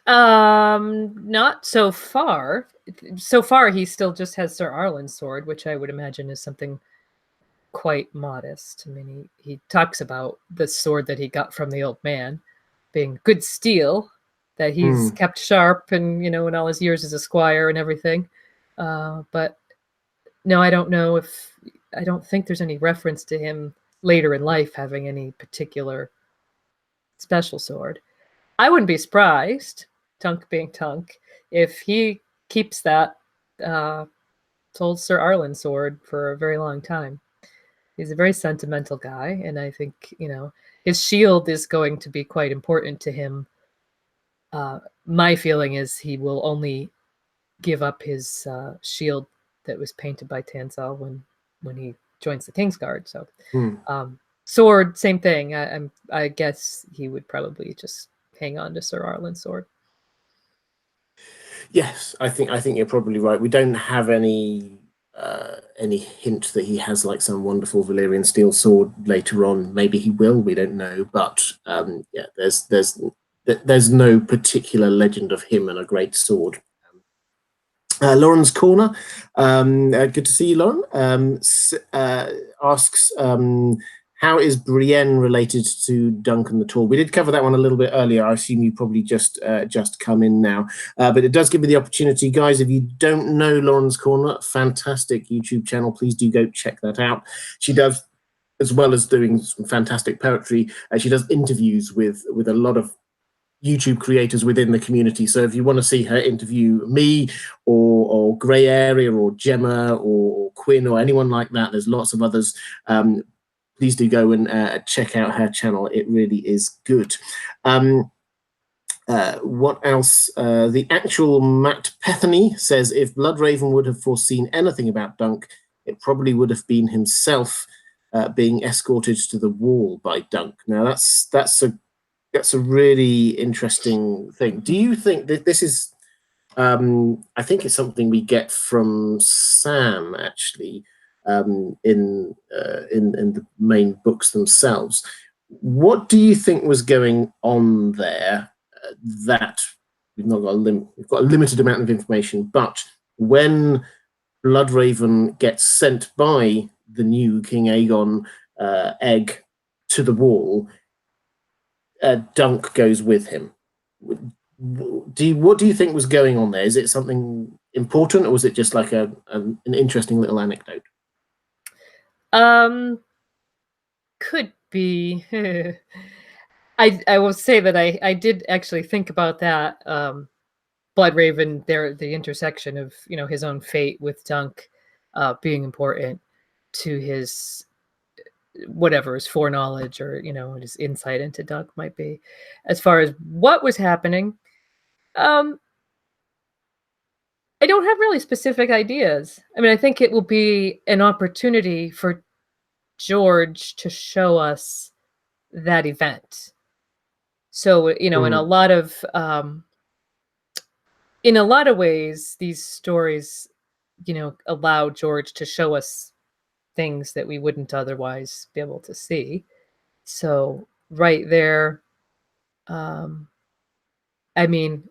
[SPEAKER 2] Not so far. So far, he still just has Sir Arlen's sword, which I would imagine is something quite modest. I mean, he talks about the sword that he got from the old man being good steel, that he's kept sharp and, in all his years as a squire and everything. But no, I don't think there's any reference to him later in life having any particular special sword. I wouldn't be surprised, Tunk being Tunk, if he keeps that old Sir Arlen sword for a very long time. He's a very sentimental guy, and I think, his shield is going to be quite important to him. My feeling is he will only give up his shield that was painted by Tanselle when he joins the Kingsguard. So, sword, same thing. I guess he would probably just hang on to Sir Arlen's sword.
[SPEAKER 1] Yes, I think you're probably right. We don't have any hint that he has like some wonderful Valyrian steel sword later on. Maybe he will. We don't know. But yeah, there's no particular legend of him and a great sword. Lauren's Corner, good to see you, Lauren. Asks, how is Brienne related to Duncan the Tall? We did cover that one a little bit earlier. I assume you probably just come in now. But it does give me the opportunity. Guys, if you don't know Lauren's Corner, fantastic YouTube channel. Please do go check that out. She does, as well as doing some fantastic poetry, she does interviews with a lot of YouTube creators within the community. So if you want to see her interview me or Grey Area or Gemma or Quinn or anyone like that, there's lots of others. Please do go and check out her channel. It really is good. What else? The actual Matt Pethany says, if Bloodraven would have foreseen anything about Dunk, it probably would have been himself being escorted to the wall by Dunk. Now that's a really interesting thing. Do you think that this is? I think it's something we get from Sam actually in the main books themselves. What do you think was going on there? That we've got a limited amount of information, but when Bloodraven gets sent by the new King Aegon egg to the wall, Dunk goes with him. What do you think was going on there? Is it something important, or was it just like an interesting little anecdote?
[SPEAKER 2] Could be. I will say that I did actually think about that. Bloodraven, the intersection of his own fate with Dunk being important to his whatever his foreknowledge or his insight into Dunk might be. As far as what was happening, I don't have really specific ideas. I mean, I think it will be an opportunity for George to show us that event. So in a lot of ways, these stories allow George to show us things that we wouldn't otherwise be able to see. So right there, I mean,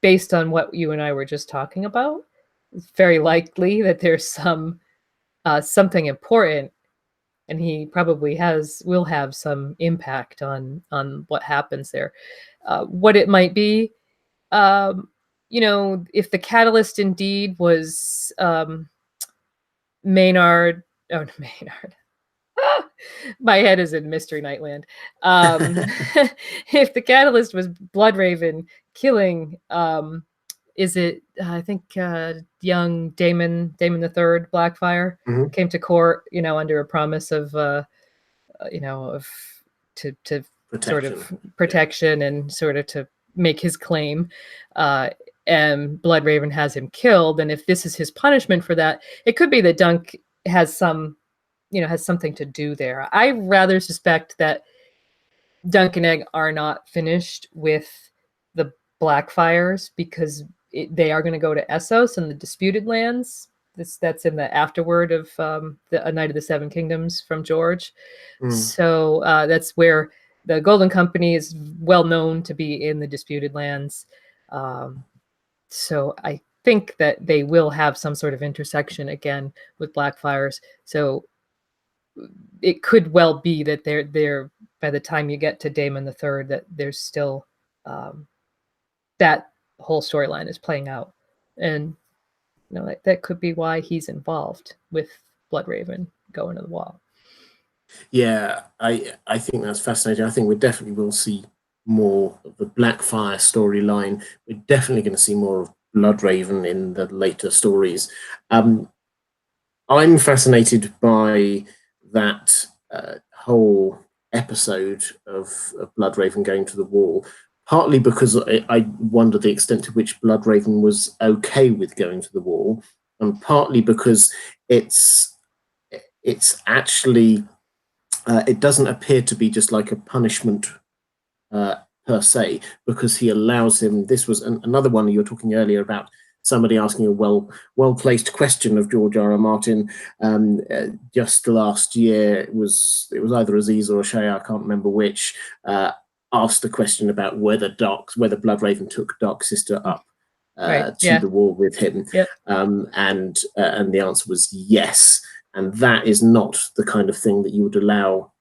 [SPEAKER 2] based on what you and I were just talking about, it's very likely that there's something important, and he probably will have some impact on what happens there. What it might be, if the catalyst indeed was Maynard. Oh, Maynard. My head is in Mystery Nightland. If the catalyst was Bloodraven killing. Is it? I think young Damon the Third, Blackfire, came to court, under a promise of, of to sort of protection and sort of to make his claim. And Bloodraven has him killed, and if this is his punishment for that, it could be that Dunk has something to do there. I rather suspect that Dunk and Egg are not finished with the Blackfires because they are going to go to Essos and the Disputed Lands. That's in the afterword of A Night of the Seven Kingdoms from George. So that's where the Golden Company is well known to be, in the Disputed Lands. So I think that they will have some sort of intersection again with Blackfires. So it could well be that they're by the time you get to Daemon the Third, that there's still that whole storyline is playing out, and that could be why he's involved with Bloodraven going to the wall.
[SPEAKER 1] Yeah, I think that's fascinating. I think we definitely will see more of the Blackfire storyline. We're definitely going to see more of Bloodraven in the later stories. I'm fascinated by that whole episode of Bloodraven going to the wall, partly because I wonder the extent to which Bloodraven was okay with going to the wall, and partly because it's actually it doesn't appear to be just like a punishment per se, because he allows him. This was another one you were talking earlier about, somebody asking a well-placed question of George R.R. Martin just last year. It was either Aziz or Shea, I can't remember which, asked the question about whether Bloodraven took Dark's sister up to the wall with him.
[SPEAKER 2] Yep.
[SPEAKER 1] And the answer was yes. And that is not the kind of thing that you would allow.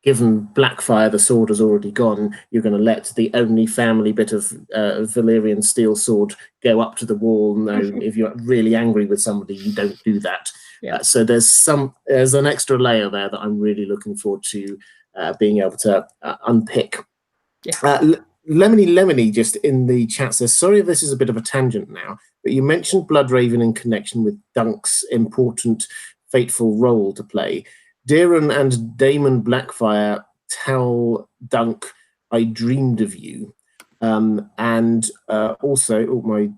[SPEAKER 1] Given Blackfire, the sword has already gone, you're going to let the only family bit of Valyrian steel sword go up to the wall. No, if you're really angry with somebody, you don't do that. Yeah. So there's an extra layer there that I'm really looking forward to being able to unpick.
[SPEAKER 2] Yeah.
[SPEAKER 1] Lemony just in the chat says, sorry if this is a bit of a tangent now, but you mentioned Bloodraven in connection with Dunk's important fateful role to play. Daeron and Daemon Blackfire tell Dunk, I dreamed of you. And also, my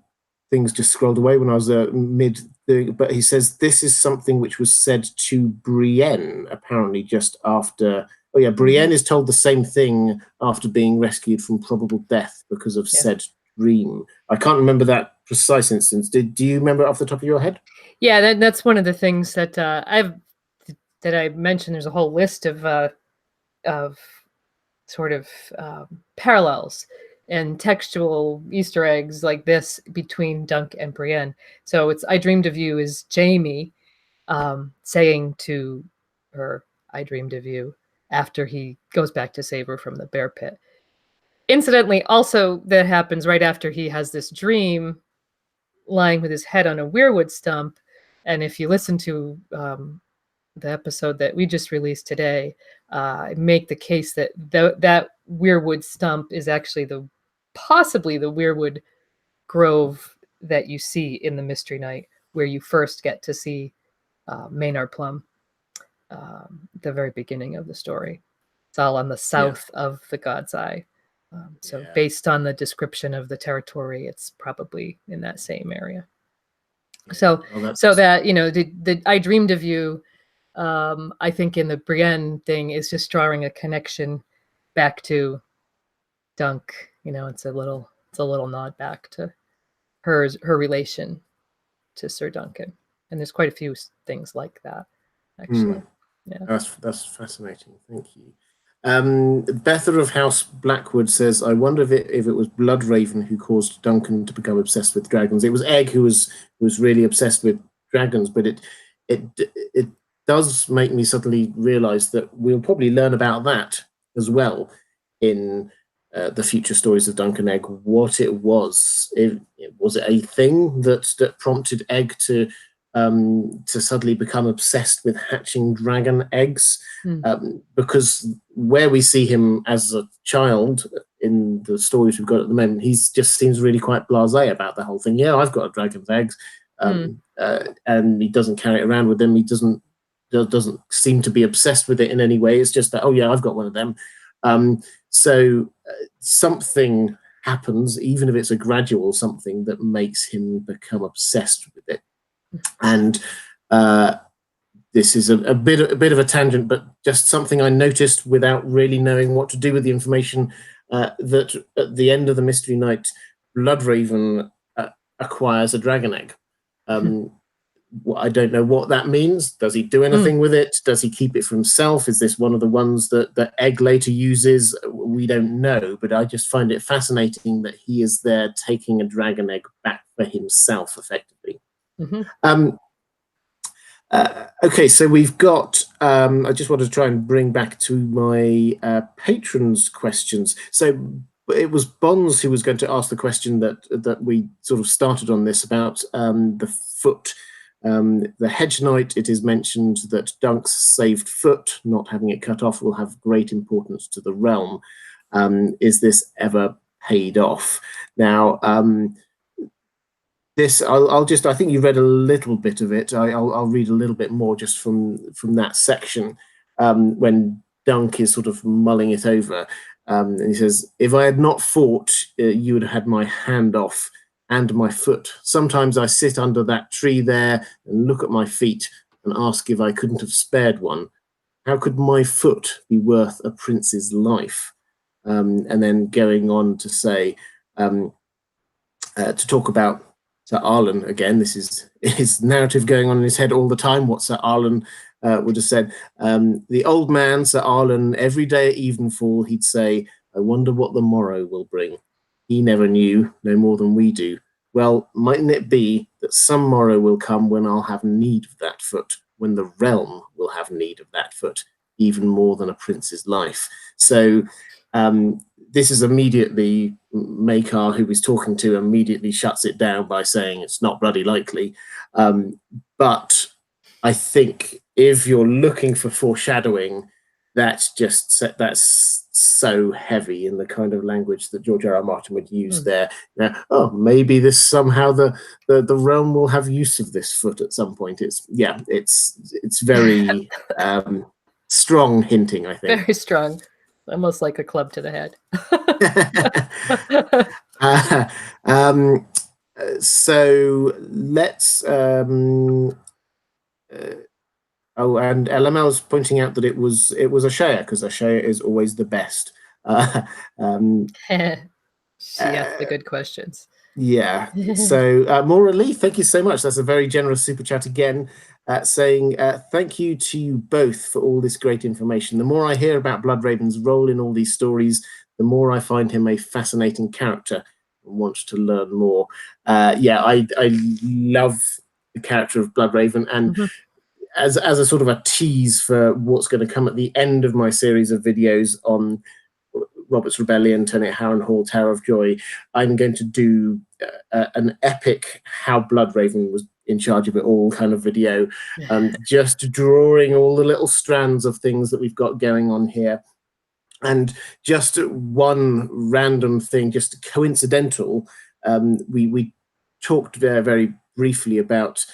[SPEAKER 1] things just scrolled away when I was but he says this is something which was said to Brienne, apparently just after. Oh yeah, Brienne is told the same thing after being rescued from probable death because of said dream. I can't remember that precise instance. Do you remember it off the top of your head?
[SPEAKER 2] Yeah, that's one of the things that I mentioned. There's a whole list of sort of parallels and textual Easter eggs like this between Dunk and Brienne. So it's I dreamed of you is Jaime saying to her, I dreamed of you, after he goes back to save her from the bear pit. Incidentally, also that happens right after he has this dream lying with his head on a weirwood stump. And if you listen to the episode that we just released today, make the case that that weirwood stump is actually possibly the weirwood grove that you see in the Mystery Knight, where you first get to see Maynard Plum, the very beginning of the story. It's all on the south of the God's Eye. Based on the description of the territory, it's probably in that same area. So that, the I dreamed of you, I think in the Brienne thing is just drawing a connection back to Dunk. It's a little nod back to her relation to Sir Duncan, and there's quite a few things like that, actually. Yeah,
[SPEAKER 1] that's fascinating. Thank you. Bether of House Blackwood says, I wonder if it was Bloodraven who caused Duncan to become obsessed with dragons. It was Egg who was really obsessed with dragons, but it does make me suddenly realize that we'll probably learn about that as well in the future stories of Dunk and Egg, what it was. Was it a thing that prompted Egg to suddenly become obsessed with hatching dragon eggs? Because where we see him as a child in the stories we've got at the moment, he just seems really quite blasé about the whole thing. Yeah, I've got a dragon's eggs, and he doesn't carry it around with him. He doesn't seem to be obsessed with it in any way. It's just that, oh yeah, I've got one of them. So something happens, even if it's a gradual something, that makes him become obsessed with it. And this is a bit of a tangent, but just something I noticed without really knowing what to do with the information, that at the end of the Mystery Night, Bloodraven acquires a dragon egg. I don't know what that means. Does he do anything with it? Does he keep it for himself? Is this one of the ones that Egg later uses? We don't know, but I just find it fascinating that he is there taking a dragon egg back for himself, effectively. Okay, so we've got, I just wanted to try and bring back to my patrons' questions. So it was Bonds who was going to ask the question that we sort of started on this about the foot. The Hedge Knight, it is mentioned that Dunk's saved foot, not having it cut off, will have great importance to the realm. Is this ever paid off? Now, this, I think you read a little bit of it. I'll read a little bit more just from that section when Dunk is sort of mulling it over. And he says, if I had not fought, you would have had my hand off and my foot. Sometimes I sit under that tree there and look at my feet and ask if I couldn't have spared one. How could my foot be worth a prince's life? And then going on to say, to talk about Sir Arlen again. This is his narrative going on in his head all the time, what Sir Arlen would have said. The old man, Sir Arlen, every day at evenfall, he'd say, I wonder what the morrow will bring. He never knew, no more than we do. Well, mightn't it be that some morrow will come when I'll have need of that foot, when the realm will have need of that foot, even more than a prince's life? So this is immediately, Maekar, who he's talking to, immediately shuts it down by saying it's not bloody likely. But I think if you're looking for foreshadowing, that's so heavy in the kind of language that George R.R. Martin would use there. Now, oh, maybe this somehow the realm will have use of this foot at some point. It's very strong hinting, I think.
[SPEAKER 2] Very strong. Almost like a club to the head.
[SPEAKER 1] So let's oh, and LML's pointing out that it was a Shea, because a Shea is always the best.
[SPEAKER 2] She asked the good questions.
[SPEAKER 1] Yeah. So Maura Lee, thank you so much. That's a very generous super chat again, saying thank you to you both for all this great information. The more I hear about Bloodraven's role in all these stories, the more I find him a fascinating character and want to learn more. Yeah, I love the character of Bloodraven, and as a sort of a tease for what's going to come at the end of my series of videos on Robert's Rebellion, Turning Harrenhal, Tower of Joy, I'm going to do an epic how Bloodraven was in charge of it all kind of video, just drawing all the little strands of things that we've got going on here. And just one random thing, just coincidental, we talked very briefly about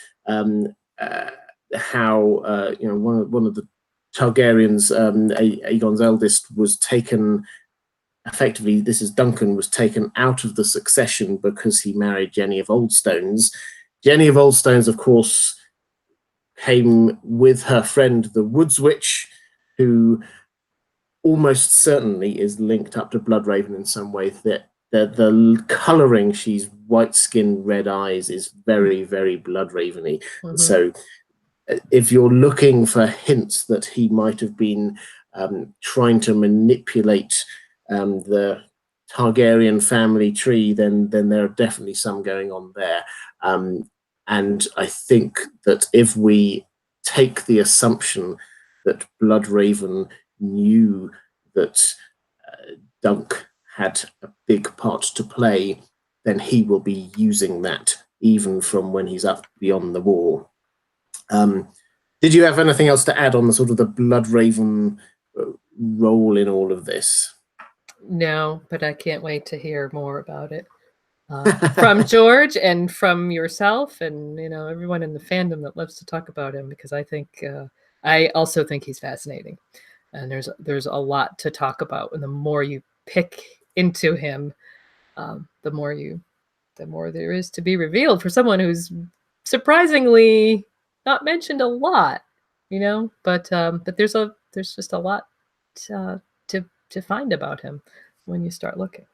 [SPEAKER 1] how one of the Targaryens, Aegon's eldest, was taken. Effectively, this is Duncan, was taken out of the succession because he married Jenny of Oldstones. Jenny of Oldstones, of course, came with her friend, the Woods Witch, who almost certainly is linked up to Bloodraven in some way. That the colouring, she's white skin, red eyes, is very, very Bloodraven-y. So if you're looking for hints that he might have been trying to manipulate the Targaryen family tree, then there are definitely some going on there. And I think that if we take the assumption that Bloodraven knew that Dunk had a big part to play, then he will be using that even from when he's up beyond the wall. Did you have anything else to add on the sort of the Bloodraven role in all of this?
[SPEAKER 2] No, but I can't wait to hear more about it from George and from yourself, and everyone in the fandom that loves to talk about him, because I also think he's fascinating, and there's a lot to talk about, and the more you pick into him, the more there is to be revealed for someone who's surprisingly not mentioned a lot, but there's just a lot to find about him when you start looking.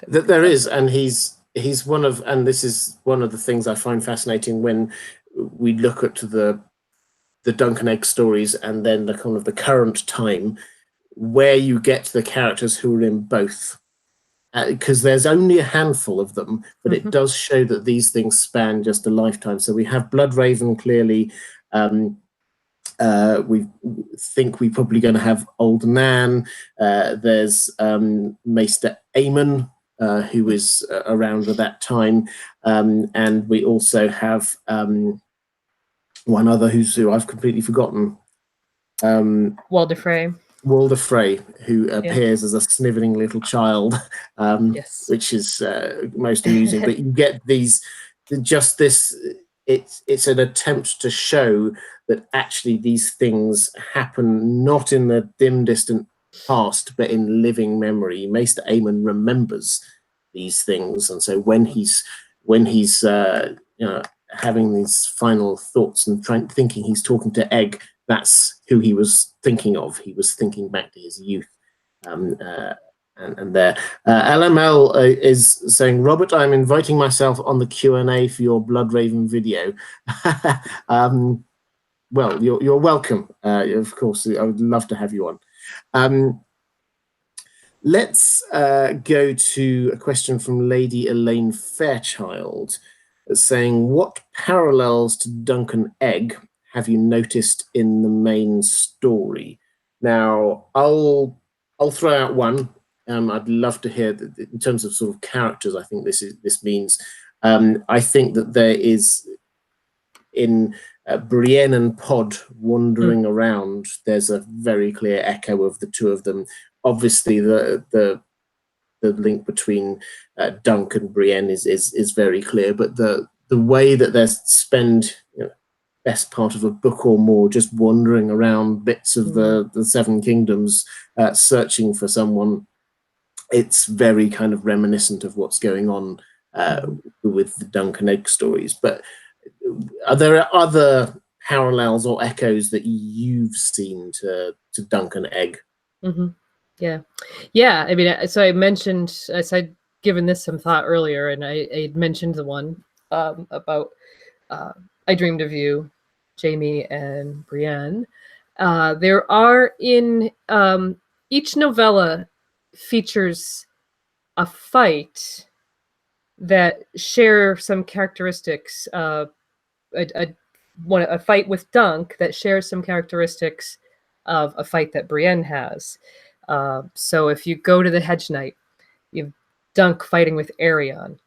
[SPEAKER 1] There is, and he's one of, and this is one of the things I find fascinating when we look at the Dunk and Egg stories, and then the kind of the current time where you get the characters who are in both, because there's only a handful of them, but it does show that these things span just a lifetime. So we have Bloodraven clearly. We think we're probably going to have Old Nan. There's Maester Aemon, who is around at that time, and we also have one other who I've completely forgotten.
[SPEAKER 2] Walder Frey.
[SPEAKER 1] Walder Frey, who appears as a sniveling little child,
[SPEAKER 2] yes.
[SPEAKER 1] which is most amusing. But you get these, just this. It's an attempt to show that actually these things happen not in the dim, distant past, but in living memory. Maester Aemon remembers these things, and so when he's having these final thoughts and thinking he's talking to Egg, that's who he was thinking of. He was thinking back to his youth. And there. LML is saying, Robert, I'm inviting myself on the Q&A for your Bloodraven video. Well, you're welcome. Of course, I would love to have you on. Let's go to a question from Lady Elaine Fairchild, saying, what parallels to Dunk and Egg have you noticed in the main story? Now, I'll throw out one. I'd love to hear that in terms of sort of characters. I think this means. I think that there is in Brienne and Pod wandering around. There's a very clear echo of the two of them. Obviously, the link between Dunk and Brienne is very clear, but the way that they spend best part of a book or more just wandering around bits of the Seven Kingdoms, searching for someone. It's very kind of reminiscent of what's going on with the Dunk and Egg stories. But are there other parallels or echoes that you've seen to Dunk and Egg?
[SPEAKER 2] Yeah. I mean, so I mentioned, I'd given this some thought earlier, and I mentioned the one about I Dreamed of You, Jaime and Brienne. There are in each novella features a fight that share some characteristics. A fight with Dunk that shares some characteristics of a fight that Brienne has. So if you go to the Hedge Knight, you have Dunk fighting with Aerion,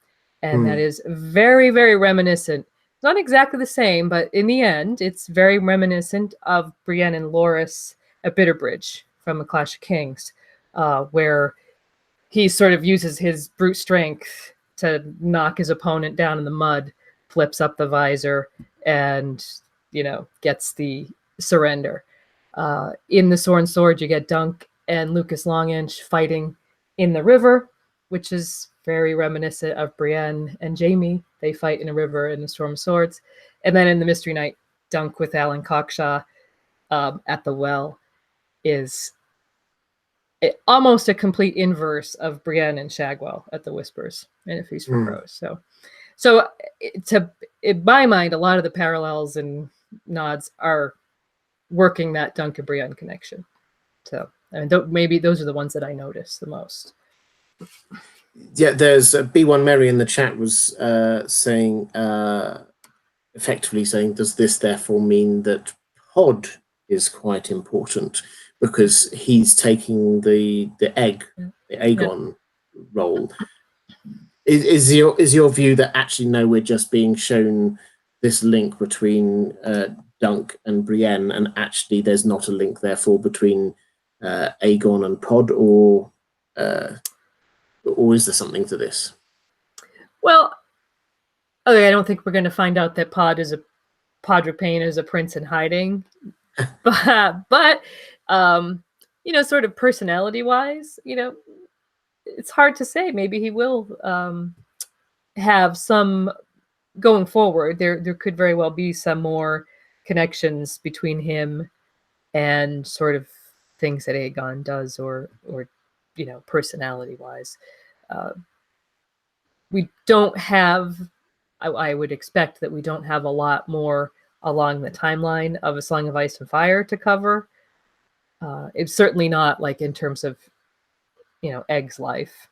[SPEAKER 2] and that is very, very reminiscent. It's not exactly the same, but in the end, it's very reminiscent of Brienne and Loras at Bitterbridge from A Clash of Kings, where he sort of uses his brute strength to knock his opponent down in the mud, flips up the visor, and gets the surrender. In the Sword and Sword, you get Dunk and Lucas Longinch fighting in the river, which is very reminiscent of Brienne and Jaime. They fight in a river in the Storm of Swords. And then in the Mystery Knight, Dunk with Alan Cockshaw at the well is almost a complete inverse of Brienne and Shagwell at the Whispers in A Feast for Crows. So in my mind, a lot of the parallels and nods are working that Dunk and Brienne connection. So maybe those are the ones that I notice the most.
[SPEAKER 1] Yeah, there's B1 Mary in the chat was saying, effectively saying, does this therefore mean that Pod is quite important because he's taking the Aegon role? Is your view that actually no, we're just being shown this link between Dunk and Brienne, and actually there's not a link therefore between Aegon and Pod, or or is there something to this?
[SPEAKER 2] Well, okay, I don't think we're going to find out that Podrick Payne is a prince in hiding, but sort of personality-wise, it's hard to say. Maybe he will have some going forward. There could very well be some more connections between him and sort of things that Aegon does, or personality-wise. We don't have. I would expect that we don't have a lot more along the timeline of A Song of Ice and Fire to cover. It's certainly not like in terms of, Egg's life.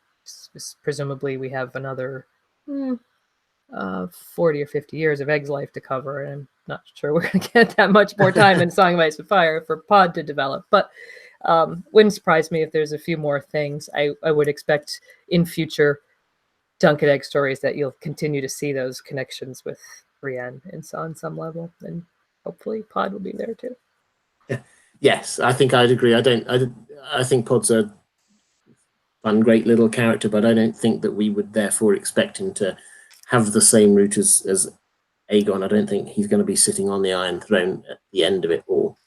[SPEAKER 2] Presumably we have another 40 or 50 years of Egg's life to cover, and I'm not sure we're going to get that much more time in Song of Ice and Fire for Pod to develop. But wouldn't surprise me if there's a few more things. I would expect in future Dunk and Egg stories that you'll continue to see those connections with Brienne and so on some level, and hopefully Pod will be there too.
[SPEAKER 1] Yes, I think I'd agree. I think Pod's a fun, great little character, but I don't think that we would therefore expect him to have the same route as Aegon. I don't think he's going to be sitting on the Iron Throne at the end of it all.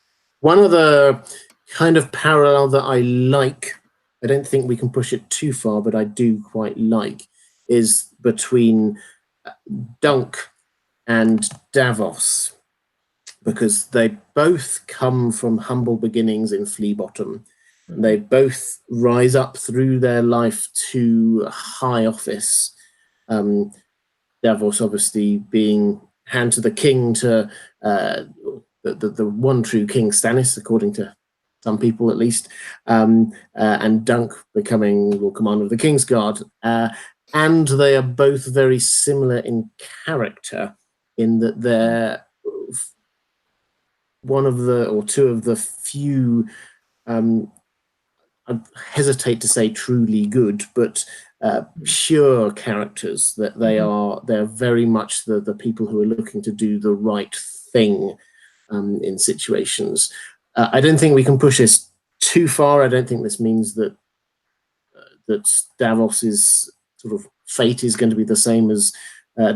[SPEAKER 1] One other kind of parallel that I like, I don't think we can push it too far, but I do quite like, is between Dunk and Davos, because they both come from humble beginnings in Flea Bottom. They both rise up through their life to high office. Davos obviously being hand to the king, to the one true King Stannis, according to some people at least, and Dunk becoming Lord Commander of the Kingsguard. And they are both very similar in character, in that they're two of the few, I hesitate to say truly good, but pure characters, that they're very much the people who are looking to do the right thing in situations. I don't think we can push this too far. I don't think this means that Davos's sort of fate is going to be the same as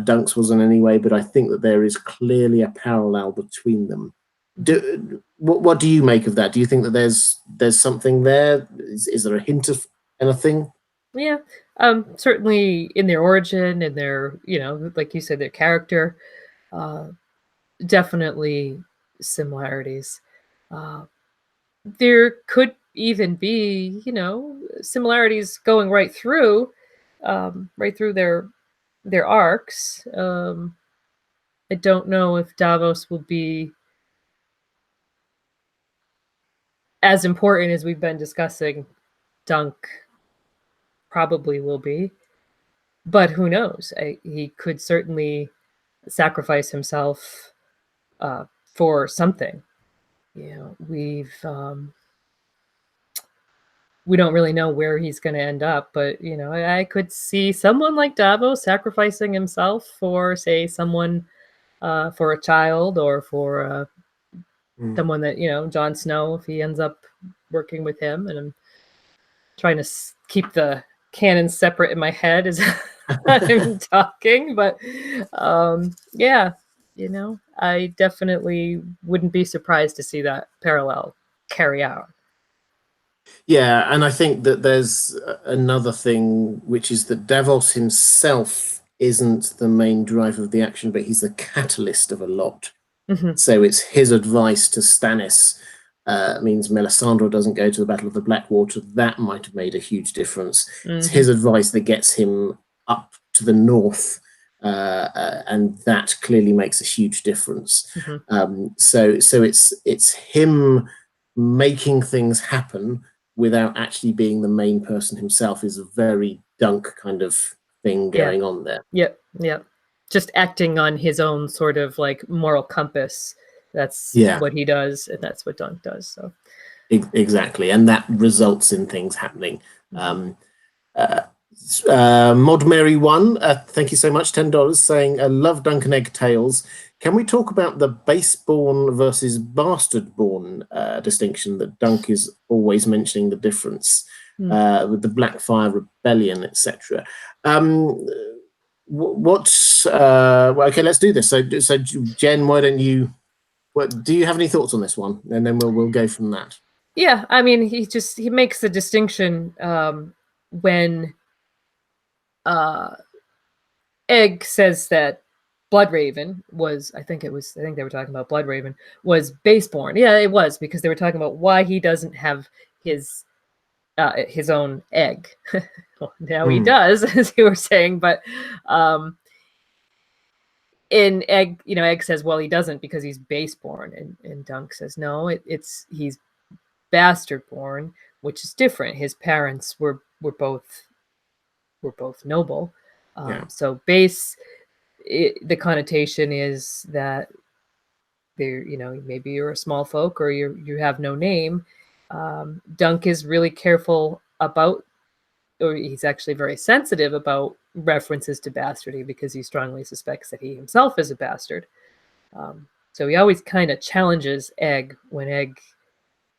[SPEAKER 1] Dunk's was in any way, but I think that there is clearly a parallel between them. What do you make of that? Do you think that there's something there? Is there a hint of anything?
[SPEAKER 2] Yeah, certainly in their origin and their, like you said, their character, definitely similarities. There could even be, similarities going right through their arcs. I don't know if Davos will be as important as we've been discussing. Dunk probably will be, but who knows? He could certainly sacrifice himself for something. We don't really know where he's going to end up, but I could see someone like Davos sacrificing himself for, say, someone, for a child, or for someone that Jon Snow, if he ends up working with him. And I'm trying to keep the canon separate in my head as I'm talking, but yeah, I definitely wouldn't be surprised to see that parallel carry out.
[SPEAKER 1] Yeah, and I think that there's another thing, which is that Davos himself isn't the main driver of the action, but he's the catalyst of a lot. Mm-hmm. So it's his advice to Stannis means Melisandre doesn't go to the Battle of the Blackwater. That might have made a huge difference. Mm-hmm. It's his advice that gets him up to the north, and that clearly makes a huge difference. Mm-hmm. So it's him making things happen without actually being the main person himself, is a very Dunk kind of thing going on there.
[SPEAKER 2] Yep. Just acting on his own sort of like moral compass. That's what he does, and that's what Dunk does. So
[SPEAKER 1] exactly, and that results in things happening. Mod Mary 1, thank you so much, $10, saying, I love Dunk and Egg tales. Can we talk about the Baseborn versus Bastardborn distinction that Dunk is always mentioning the difference? with the Blackfire Rebellion, etc. What's well, okay? Let's do this. So Jen, why don't you? Do you have any thoughts on this one? And then we'll go from that.
[SPEAKER 2] Yeah, I mean, he makes the distinction when Egg says that Bloodraven was, I think they were talking about Bloodraven was Baseborn. Yeah, it was, because they were talking about why he doesn't have his own egg. Well, now he does, as you were saying, but in Egg, Egg says, well, he doesn't because he's Baseborn, and Dunk says, no, he's bastard born, which is different. His parents were both noble. So base, the connotation is that they're, maybe you're a small folk or you have no name. Dunk is really careful about, or he's actually very sensitive about references to bastardy, because he strongly suspects that he himself is a bastard. So he always kind of challenges Egg when Egg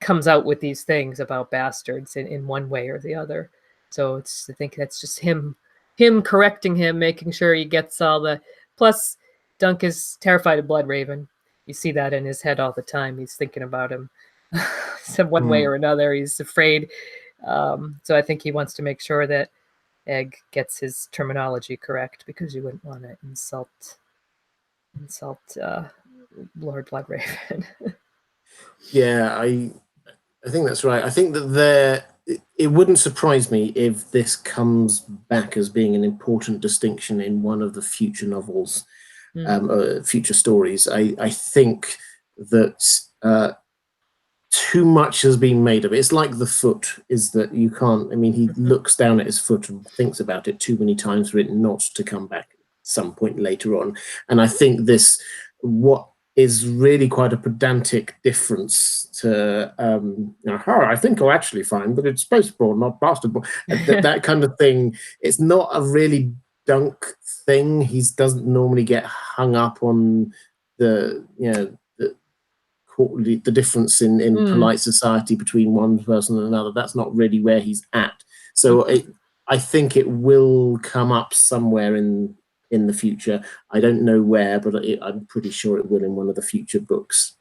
[SPEAKER 2] comes out with these things about bastards in one way or the other. So I think that's just him correcting him, making sure he gets all the. Plus, Dunk is terrified of Bloodraven. You see that in his head all the time. He's thinking about him, some one way or another. He's afraid. So I think he wants to make sure that Egg gets his terminology correct, because you wouldn't want to insult Lord Bloodraven.
[SPEAKER 1] Yeah, I think that's right. I think that it wouldn't surprise me if this comes back as being an important distinction in one of the future novels, future stories. I think that too much has been made of it. It's like the foot, is that you can't, I mean, he looks down at his foot and thinks about it too many times for it not to come back at some point later on. And I think what is really quite a pedantic difference to, I think I'm actually fine, but it's Baseborn, not Bastardborn. that kind of thing. It's not a really Dunk thing. He doesn't normally get hung up on the difference in polite society between one person and another. That's not really where he's at. So I think it will come up somewhere in the future. I don't know where, but I'm pretty sure it will in one of the future books.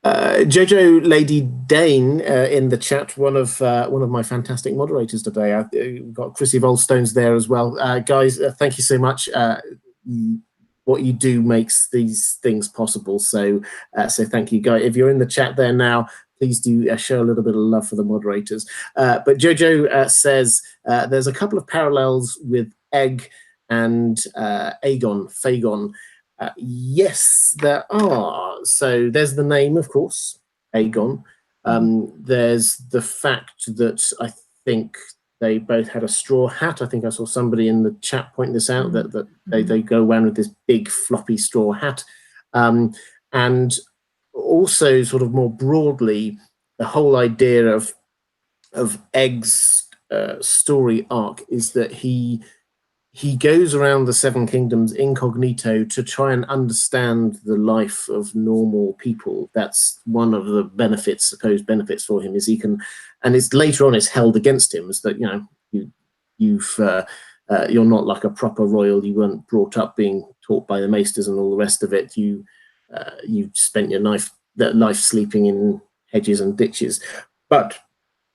[SPEAKER 1] Jojo Lady Dane in the chat, one of my fantastic moderators today. I've got Chrissy Volstone's there as well. Guys, thank you so much. What you do makes these things possible. So thank you, guys. If you're in the chat there now, please do show a little bit of love for the moderators. But Jojo says there's a couple of parallels with Egg and Fagon. Yes, there are. So there's the name, of course, Aegon. There's the fact that I think they both had a straw hat. I think I saw somebody in the chat point this out, that they go around with this big floppy straw hat. And also, sort of more broadly, the whole idea of Egg's story arc is that he goes around the Seven Kingdoms incognito to try and understand the life of normal people. That's one of the supposed benefits for him, is he can, and it's later on it's held against him, is that you're not like a proper royal. You weren't brought up being taught by the maesters and all the rest of it. You spent your life sleeping in hedges and ditches, but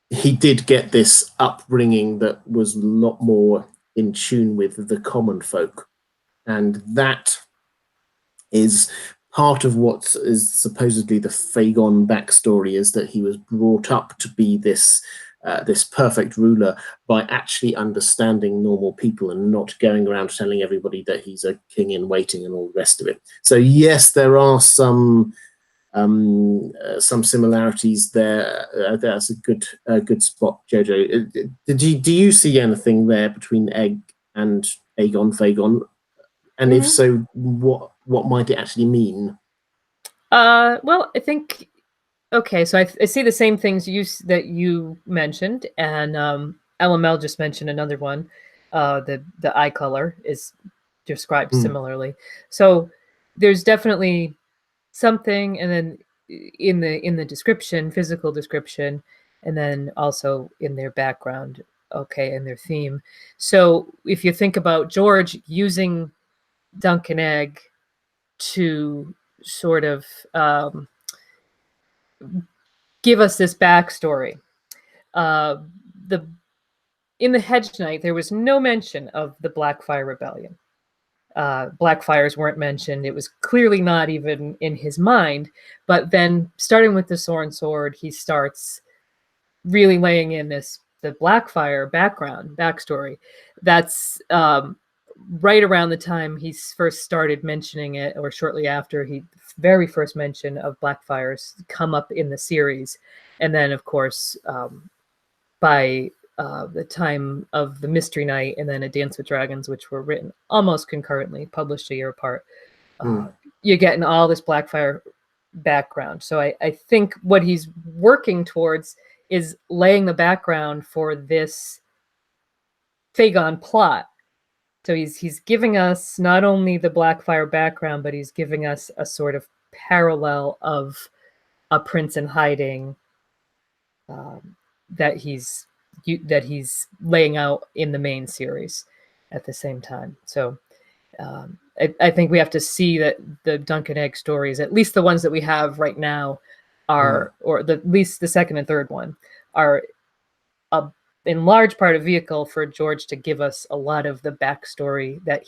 [SPEAKER 1] he did get this upbringing that was a lot more in tune with the common folk, and that is part of what is supposedly the Fagon backstory, is that he was brought up to be this perfect ruler by actually understanding normal people and not going around telling everybody that he's a king in waiting and all the rest of it. So yes, there are some similarities there. That's a good spot, Jojo. Do you see anything there between Egg and Fagon? And if so, what might it actually mean?
[SPEAKER 2] Well, I think, okay, so I see the same things that you mentioned, and LML just mentioned another one. The eye color is described similarly. So there's definitely something, and then in the description, physical description, and then also in their background, okay, and their theme. So if you think about George using Dunk and Egg to sort of give us this backstory, the in the Hedge Knight, there was no mention of the Blackfire Rebellion. Blackfires weren't mentioned. It was clearly not even in his mind. But then, starting with the Sorin Sword, he starts really laying in the Blackfire backstory. That's right around the time he first started mentioning it, or shortly after. He very first mention of Blackfires come up in the series, and then of course by the time of the Mystery Knight and then A Dance with Dragons, which were written almost concurrently, published a year apart, you're getting all this Blackfire background. So I think what he's working towards is laying the background for this Phagon plot. So he's giving us not only the Blackfire background, but he's giving us a sort of parallel of a prince in hiding that he's laying out in the main series at the same time. So I think we have to see that the Dunk and Egg stories, at least the ones that we have right now, are, or at least the second and third one, are in large part a vehicle for George to give us a lot of the backstory that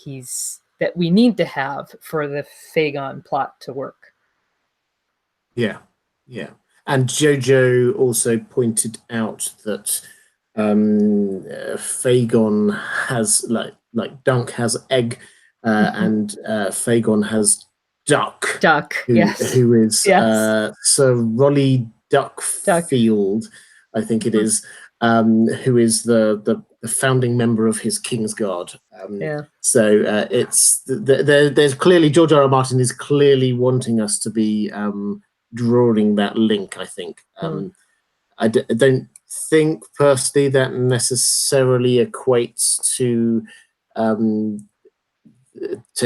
[SPEAKER 2] we need to have for the Phagon plot to work.
[SPEAKER 1] Yeah. And Jojo also pointed out that Phagon has like Dunk has Egg, and Phagon has Duck.
[SPEAKER 2] Yes.
[SPEAKER 1] Who is Sir Rolly Duckfield, I think it is. Who is the founding member of his Kingsguard. So there's clearly George R. R. Martin is clearly wanting us to be drawing that link, I think. I don't think personally that necessarily equates to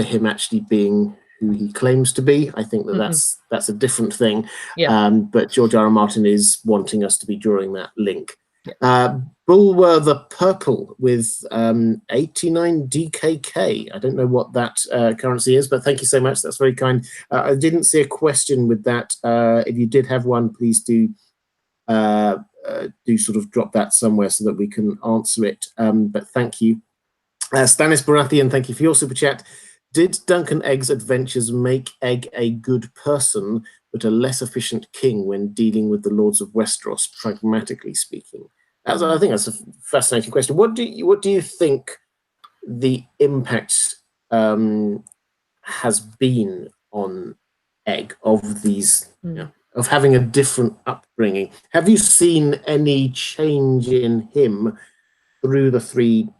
[SPEAKER 1] him actually being who he claims to be. I think that's a different thing. But George R. R. Martin is wanting us to be drawing that link. Bulwer the Purple with 89 DKK. I don't know what that currency is, but thank you so much. That's very kind. I didn't see a question with that. If you did have one, please do sort of drop that somewhere so that we can answer it. But thank you. Stanis Baratheon, thank you for your super chat. Did Dunk and Egg's adventures make Egg a good person, but a less efficient king when dealing with the Lords of Westeros, pragmatically speaking? I think that's a fascinating question. What do you think the impact has been on Egg of these, of having a different upbringing? Have you seen any change in him through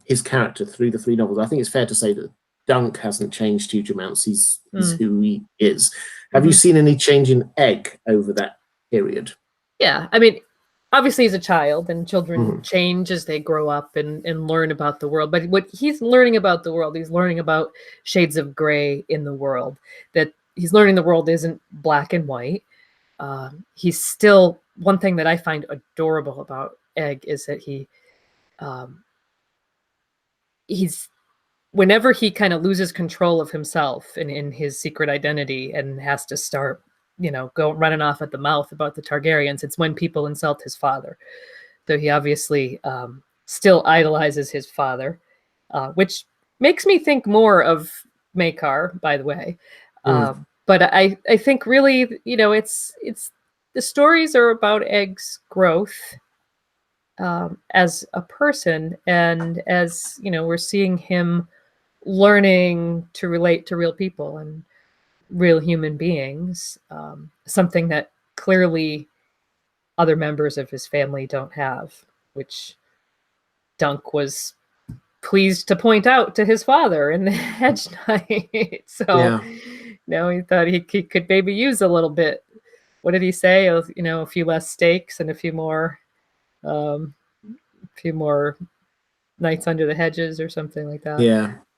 [SPEAKER 1] his character through the three novels? I think it's fair to say that Dunk hasn't changed huge amounts. He's who he is. Have you seen any change in Egg over that period?
[SPEAKER 2] Yeah, I mean, obviously he's a child, and children change as they grow up and learn about the world. But what he's learning about the world, he's learning about shades of gray in the world. That he's learning the world isn't black and white. He's still, one thing that I find adorable about Egg is that he's whenever he kind of loses control of himself and in his secret identity and has to start, go running off at the mouth about the Targaryens, it's when people insult his father. So he obviously still idolizes his father, which makes me think more of Maekar, by the way. But I think really, it's the stories are about Egg's growth as a person, and as we're seeing him learning to relate to real people and real human beings, something that clearly other members of his family don't have, which Dunk was pleased to point out to his father in the Hedge Knight. So he thought he could maybe use a little bit. What did he say? A few less stakes and a few more nights under the hedges or something like that.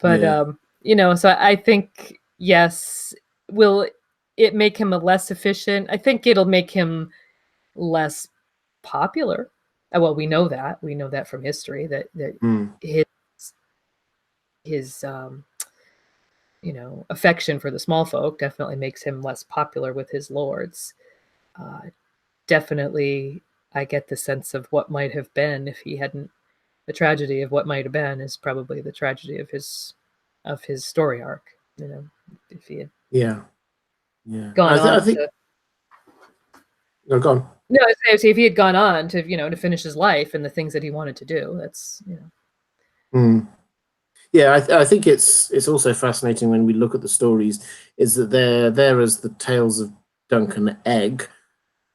[SPEAKER 2] So I think, yes, will it make him a less efficient? I think it'll make him less popular, Well, we know that from history that his affection for the small folk definitely makes him less popular with his lords. Definitely, I get the sense of what might have been if he hadn't. The tragedy of what might have been is probably the tragedy of his story arc. If he had gone on
[SPEAKER 1] I think.
[SPEAKER 2] to.
[SPEAKER 1] No, go on.
[SPEAKER 2] No, I say if he had gone on to to finish his life and the things that he wanted to do, that's
[SPEAKER 1] Yeah, I think it's also fascinating when we look at the stories, is that they're there as the tales of Dunk and Egg,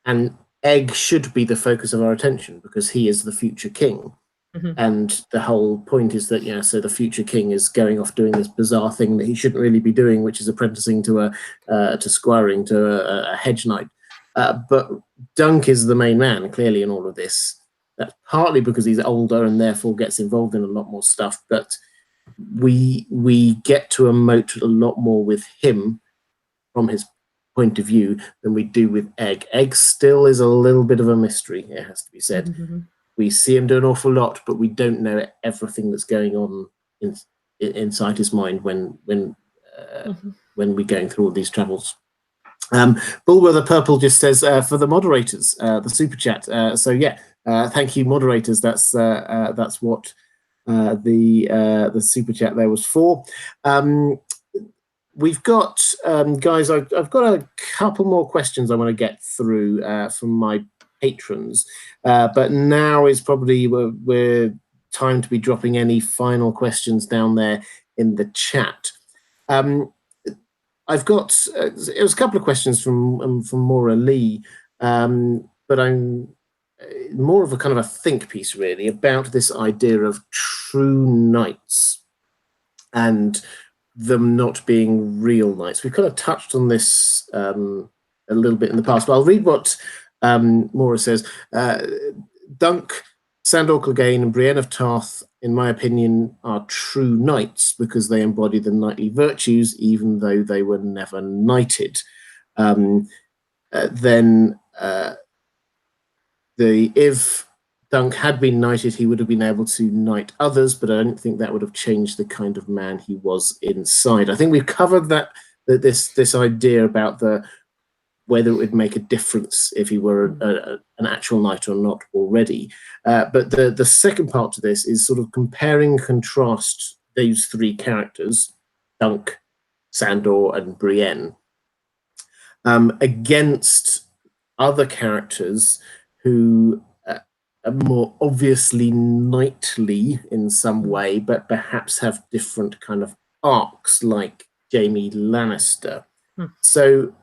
[SPEAKER 1] and Egg should be the focus of our attention because he is the future king. And the whole point is that, so the future king is going off doing this bizarre thing that he shouldn't really be doing, which is apprenticing to squiring to a hedge knight. But Dunk is the main man, clearly, in all of this. That's partly because he's older and therefore gets involved in a lot more stuff. But we get to emote a lot more with him from his point of view than we do with Egg. Egg still is a little bit of a mystery, it has to be said. We see him do an awful lot, but we don't know everything that's going on inside his mind when we're going through all these travels. Bulwer Purple just says for the moderators, the super chat. Thank you, moderators. That's what the super chat there was for. We've got guys. I've got a couple more questions I want to get through from my patrons, but now is probably we're time to be dropping any final questions down there in the chat. I've got it was a couple of questions from Maura Lee, but I'm more of a kind of a think piece really about this idea of true knights and them not being real knights. We've kind of touched on this a little bit in the past, but I'll read what Maura says. Dunk, Sandor Clegane, and Brienne of Tarth, in my opinion, are true knights because they embody the knightly virtues, even though they were never knighted. If Dunk had been knighted, he would have been able to knight others, but I don't think that would have changed the kind of man he was inside. I think we've covered this idea about whether it would make a difference if he were an actual knight or not already. But the second part to this is sort of compare and contrast these three characters, Dunk, Sandor, and Brienne, against other characters who are more obviously knightly in some way, but perhaps have different kind of arcs, like Jaime Lannister. So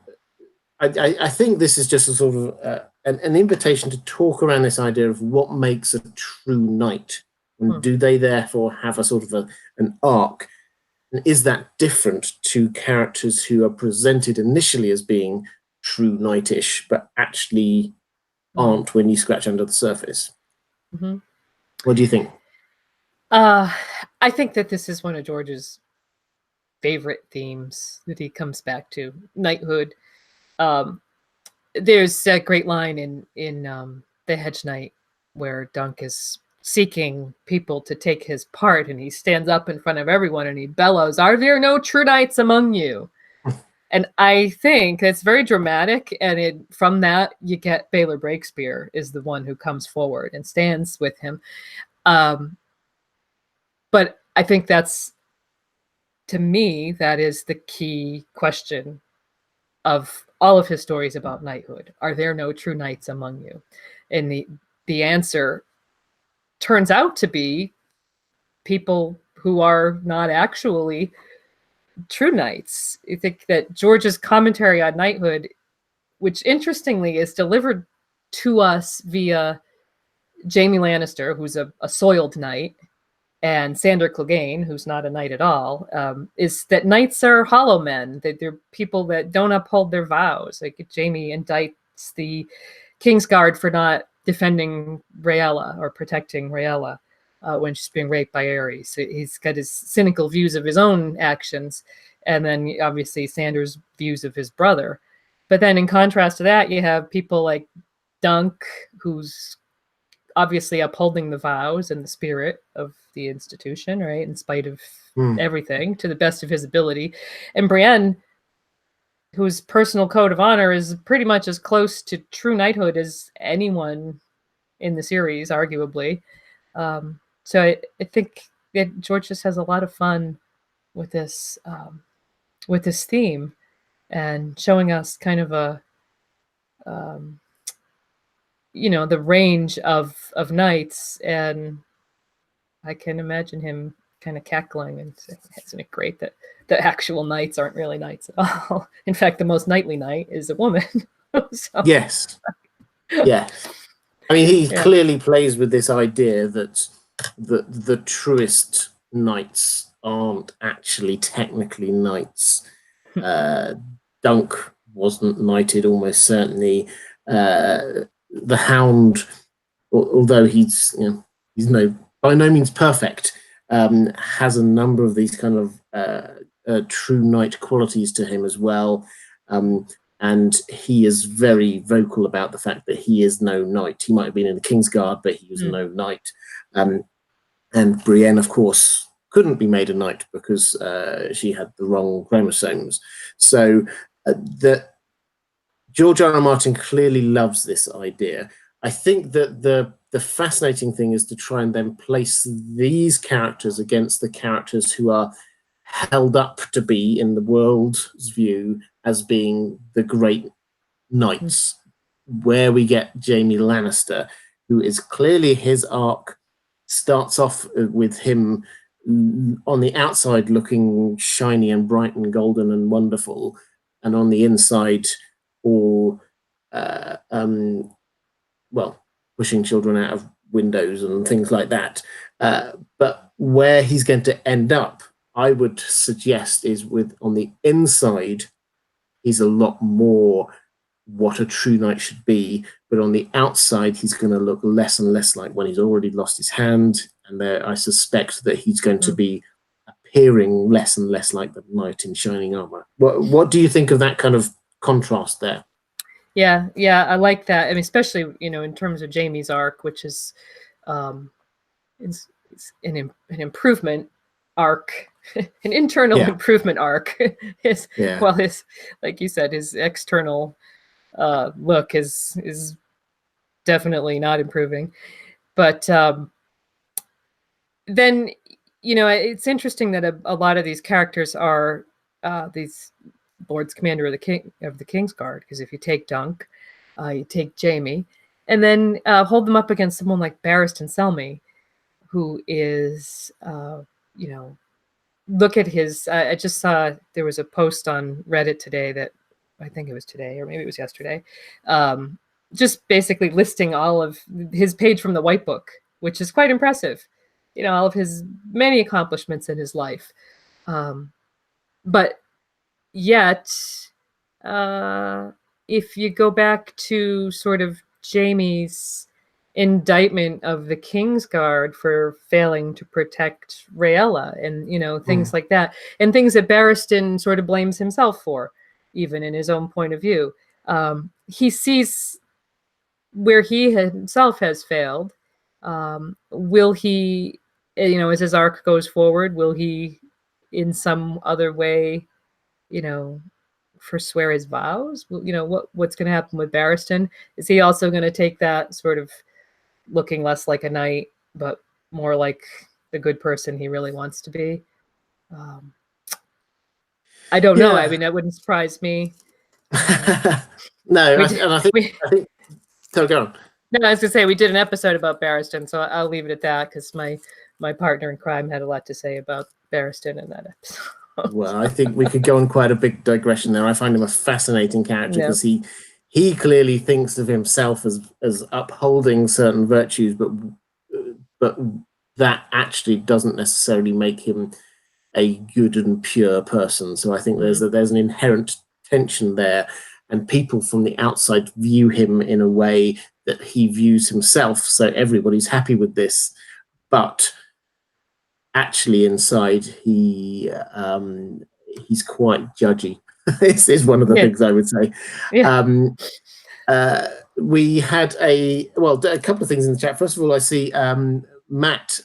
[SPEAKER 1] I think this is just a sort of an invitation to talk around this idea of what makes a true knight, and do they therefore have a sort of an arc, and is that different to characters who are presented initially as being true knightish, but actually aren't when you scratch under the surface? What do you think?
[SPEAKER 2] I think that this is one of George's favorite themes that he comes back to, knighthood. There's a great line in The Hedge Knight where Dunk is seeking people to take his part, and he stands up in front of everyone and he bellows, "Are there no true knights among you?" And I think it's very dramatic, and from that you get Baylor Breakspear is the one who comes forward and stands with him. But I think to me, that is the key question of all of his stories about knighthood. Are there no true knights among you? And the answer turns out to be people who are not actually true knights. I think that George's commentary on knighthood, which interestingly is delivered to us via Jaime Lannister, who's a soiled knight, and Sandor Clegane, who's not a knight at all, is that knights are hollow men. They're people that don't uphold their vows. Like Jaime indicts the Kingsguard for not defending Rhaella or protecting Rhaella when she's being raped by Aerys. So he's got his cynical views of his own actions, and then obviously Sandor's views of his brother. But then in contrast to that, you have people like Dunk, who's obviously upholding the vows and the spirit of the institution, right, in spite of everything, to the best of his ability. And Brienne, whose personal code of honor is pretty much as close to true knighthood as anyone in the series, arguably. So I think that George just has a lot of fun with this theme, and showing us kind of a the range of knights. And I can imagine him kind of cackling and saying, "Isn't it great that the actual knights aren't really knights at all? In fact, the most knightly knight is a woman." So,
[SPEAKER 1] yes. Yes. I mean, he clearly plays with this idea that the truest knights aren't actually technically knights. Dunk wasn't knighted, almost certainly. The Hound, although he's by no means perfect, has a number of these kind of true knight qualities to him as well. And he is very vocal about the fact that he is no knight. He might have been in the Kingsguard, but he was no knight. And Brienne, of course, couldn't be made a knight because she had the wrong chromosomes. So George R. R. Martin clearly loves this idea. I think that the fascinating thing is to try and then place these characters against the characters who are held up to be, in the world's view, as being the great knights, where we get Jaime Lannister, who is clearly, his arc starts off with him on the outside looking shiny and bright and golden and wonderful, and on the inside all pushing children out of windows and things like that. But where he's going to end up, I would suggest, is on the inside, he's a lot more what a true knight should be, but on the outside, he's going to look less and less like when he's already lost his hand, and I suspect that he's going to be appearing less and less like the knight in shining armor. What do you think of that kind of contrast there?
[SPEAKER 2] Yeah, I like that. I mean, especially in terms of Jaime's arc, which is it's an improvement arc, an internal improvement arc. While his, like you said, his external look is definitely not improving. But then it's interesting that a lot of these characters are these Lords Commander of the Kingsguard, because if you take Dunk, you take Jaime, and then hold them up against someone like Barristan Selmy, who is look at his I just saw there was a post on Reddit today, that I think it was today or maybe it was yesterday, just basically listing all of his page from the White Book, which is quite impressive, all of his many accomplishments in his life, but yet if you go back to sort of Jaime's indictment of the Kingsguard for failing to protect Rhaella, and things like that, and things that Barristan sort of blames himself for, even in his own point of view, he sees where he himself has failed. Will he, as his arc goes forward, will he in some other way forswear his vows? What's going to happen with Barristan? Is he also going to take that sort of looking less like a knight, but more like the good person he really wants to be? I don't know. I mean, that wouldn't surprise me.
[SPEAKER 1] No, I think. So go on.
[SPEAKER 2] No, I was going to say, we did an episode about Barristan, so I'll leave it at that, because my partner in crime had a lot to say about Barristan in that episode.
[SPEAKER 1] Well, I think we could go on quite a big digression there. I find him a fascinating character, because he clearly thinks of himself as upholding certain virtues, but that actually doesn't necessarily make him a good and pure person. So I think there's an inherent tension there, and people from the outside view him in a way that he views himself. So everybody's happy with this, but actually inside he's quite judgy. This is one of the things I would say. we had a couple of things in the chat. First of all, I see Matt,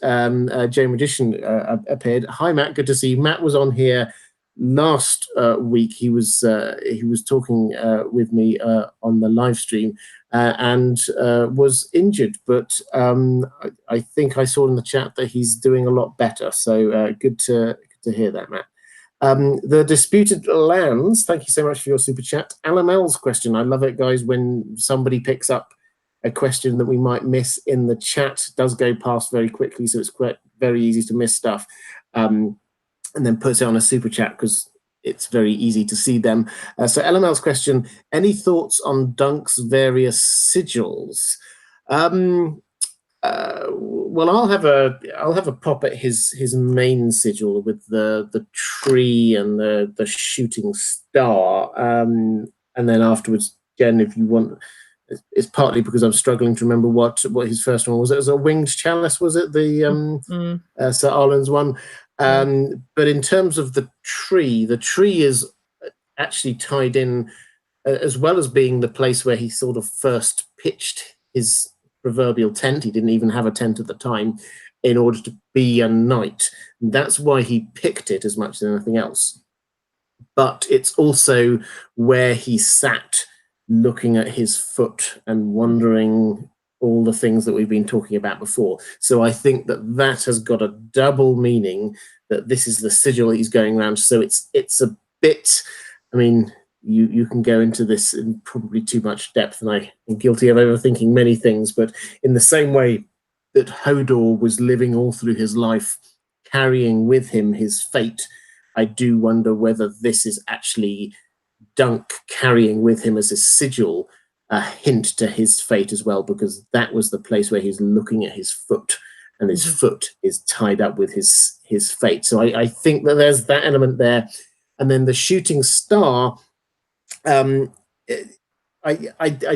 [SPEAKER 1] J Magician, appeared. Hi, Matt. Good to see you. Matt was on here last week. He was talking with me on the live stream and was injured, but I think I saw in the chat that he's doing a lot better. So good to hear that, Matt. The Disputed Lands, thank you so much for your super chat. LML's question, I love it, guys, when somebody picks up a question that we might miss in the chat. It does go past very quickly, so it's quite very easy to miss stuff. And then puts it on a super chat because it's very easy to see them. So LML's question, any thoughts on Dunk's various sigils? Well, I'll have a pop at his main sigil with the tree and the shooting star, and then afterwards, Jen, if you want, it's partly because I'm struggling to remember what his first one was. It was a winged chalice, was it the Sir Arlen's one? But in terms of the tree is actually tied in, as well as being the place where he sort of first pitched his proverbial tent. He didn't even have a tent at the time in order to be a knight. That's why he picked it as much as anything else. But it's also where he sat looking at his foot and wondering all the things that we've been talking about before. So I think that has got a double meaning, that this is the sigil that he's going around. So it's a bit, I mean, you can go into this in probably too much depth, and I am guilty of overthinking many things, but in the same way that Hodor was living all through his life, carrying with him his fate, I do wonder whether this is actually Dunk carrying with him as his sigil a hint to his fate as well, because that was the place where he's looking at his foot, and his foot is tied up with his fate. So I think that there's that element there. And then the shooting star, I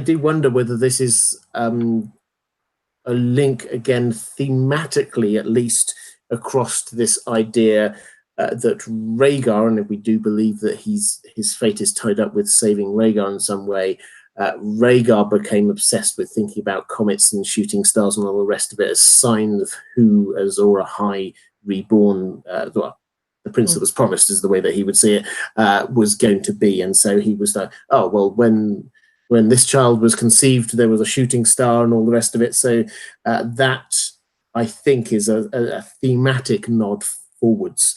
[SPEAKER 1] do wonder whether this is a link, again, thematically at least, across to this idea that Rhaegar, and if we do believe that his fate is tied up with saving Rhaegar in some way, Rhaegar became obsessed with thinking about comets and shooting stars and all the rest of it as signs of who Azor Ahai reborn, the prince that was promised is the way that he would see it, was going to be. And so he was like, oh, well, when this child was conceived, there was a shooting star and all the rest of it. So that, I think, is a thematic nod forwards.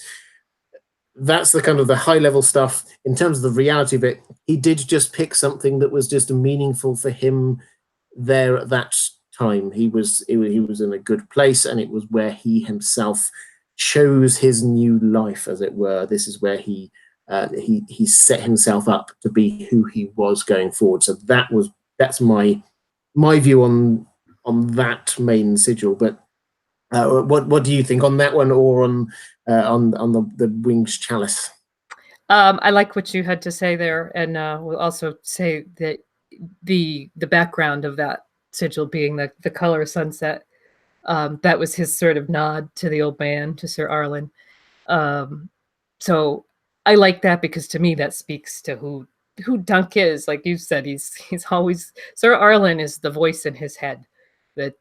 [SPEAKER 1] That's the kind of the high level stuff. In terms of the reality of it, he did just pick something that was just meaningful for him there at that time. He was in a good place, and it was where he himself chose his new life, as it were. This is where he set himself up to be who he was going forward. So that's my view on that main sigil. But what do you think on that one, or on the winged chalice?
[SPEAKER 2] I like what you had to say there, and we'll also say that the background of that sigil being the color sunset, that was his sort of nod to the old man, to Sir Arlen. So I like that, because to me that speaks to who Dunk is. Like you said, he's always, Sir Arlen is the voice in his head that,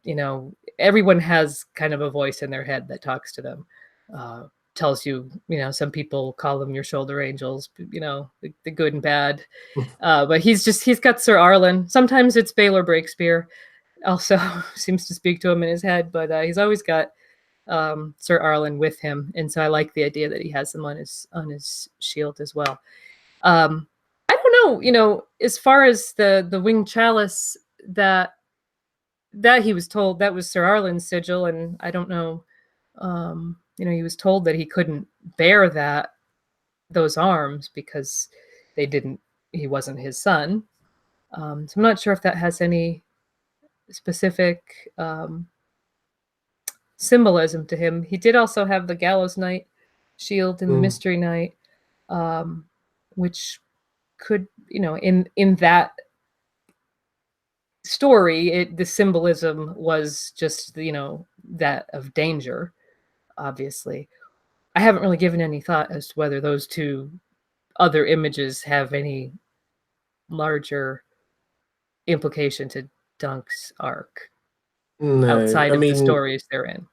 [SPEAKER 2] everyone has kind of a voice in their head that talks to them, tells you, some people call them your shoulder angels, the good and bad. But he's got Sir Arlen. Sometimes it's Baylor Breakspear also seems to speak to him in his head, but he's always got Sir Arlen with him, and so I like the idea that he has them on his shield as well. I don't know, as far as the winged chalice that he was told that was Sir Arlen's sigil, and I don't know, he was told that he couldn't bear those arms because he wasn't his son. So I'm not sure if that has any specific symbolism to him. He did also have the Gallows Knight shield and the Mystery Knight, which could, in that story, the symbolism was just, that of danger, obviously. I haven't really given any thought as to whether those two other images have any larger implication to Dunk's arc
[SPEAKER 1] No,
[SPEAKER 2] outside
[SPEAKER 1] I
[SPEAKER 2] of the
[SPEAKER 1] mean,
[SPEAKER 2] stories they're in.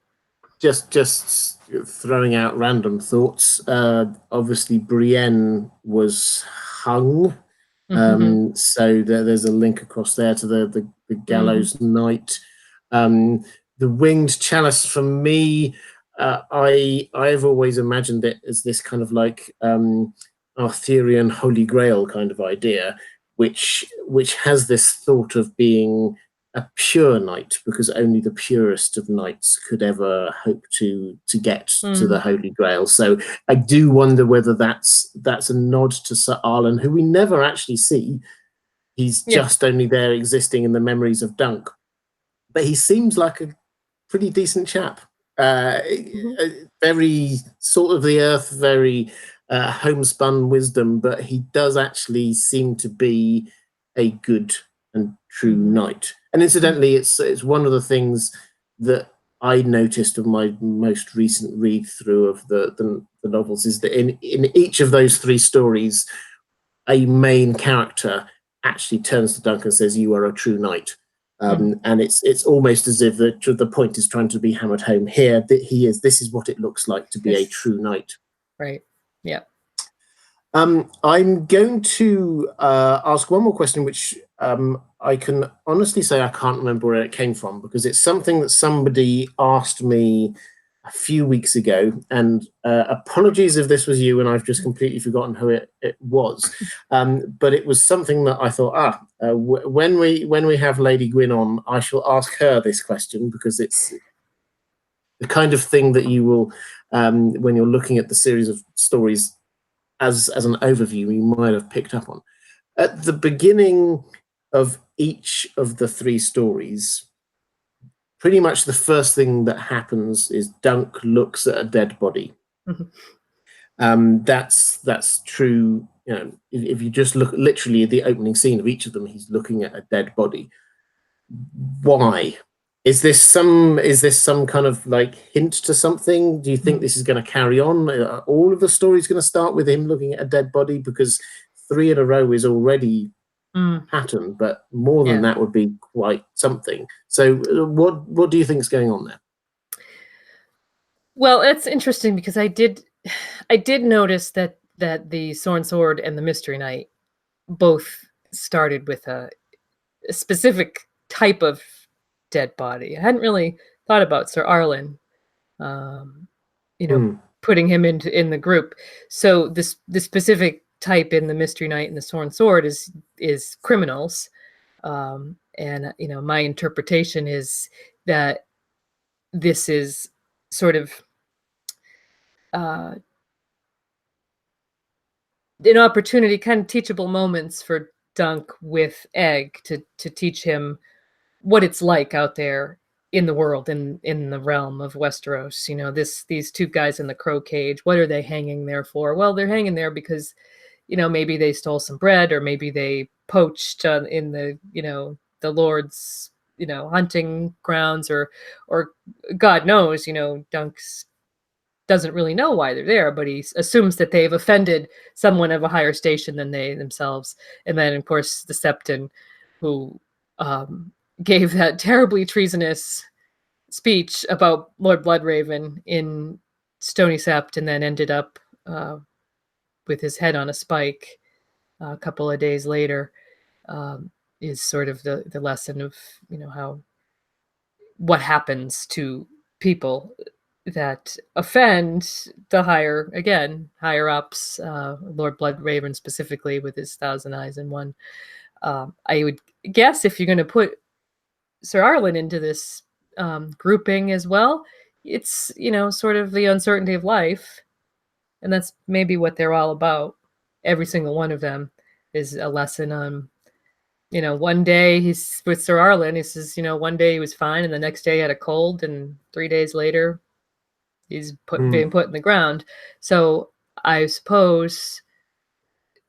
[SPEAKER 1] just throwing out random thoughts. Obviously, Brienne was hung, so there's a link across there to the gallows knight. The winged chalice, for me, I've always imagined it as this kind of like Arthurian Holy Grail kind of idea, which has this thought of being a pure knight, because only the purest of knights could ever hope to get to the Holy Grail. So I do wonder whether that's a nod to Sir Arlen, who we never actually see. He's just only there existing in the memories of Dunk. But he seems like a pretty decent chap. Very salt of the earth, very homespun wisdom, but he does actually seem to be a good and true knight. And incidentally, it's one of the things that I noticed of my most recent read through of the novels is that in each of those three stories, a main character actually turns to Dunk and says, "You are a true knight." And it's almost as if the point is trying to be hammered home here. That this is what it looks like to be a true knight.
[SPEAKER 2] Right. Yeah.
[SPEAKER 1] I'm going to ask one more question, which I can honestly say I can't remember where it came from, because it's something that somebody asked me a few weeks ago, and apologies if this was you and I've just completely forgotten who it was, but it was something that I thought, when we have Lady Gwyn on, I shall ask her this question, because it's the kind of thing that you will, when you're looking at the series of stories as an overview, you might have picked up on. At the beginning of each of the three stories, pretty much the first thing that happens is Dunk looks at a dead body. That's true. You know, if you just look literally at the opening scene of each of them, he's looking at a dead body. Why? Is this some kind of like hint to something? Do you think this is going to carry on? Are all of the stories going to start with him looking at a dead body? Because 3 in a row is already pattern, but more than that would be quite something. So what do you think is going on there?
[SPEAKER 2] Well, it's interesting because I did notice that the Sworn Sword and the Mystery Knight both started with a specific type of dead body. I hadn't really thought about Sir Arlen, putting him in the group. So the specific type in the Mystery Knight and the Sworn Sword is criminals, and my interpretation is that this is sort of an opportunity, kind of teachable moments for Dunk with Egg to teach him what it's like out there in the world, in the realm of Westeros. These two guys in the crow cage, what are they hanging there for? Well, they're hanging there because, maybe they stole some bread, or maybe they poached in the, the Lord's, hunting grounds, or God knows, Dunk's doesn't really know why they're there, but he assumes that they've offended someone of a higher station than they themselves. And then, of course, the Septon, who gave that terribly treasonous speech about Lord Bloodraven in Stony Sept, and then ended up with his head on a spike a couple of days later, is sort of the lesson of what happens to people that offend the higher ups, Lord Bloodraven specifically with his 1,000 eyes in one. I would guess if you're going to put Sir Arlen into this grouping as well, it's sort of the uncertainty of life, and that's maybe what they're all about. Every single one of them is a lesson on. One day he's with Sir Arlen. He says, one day he was fine, and the next day he had a cold, and 3 days later he's being put in the ground. So I suppose,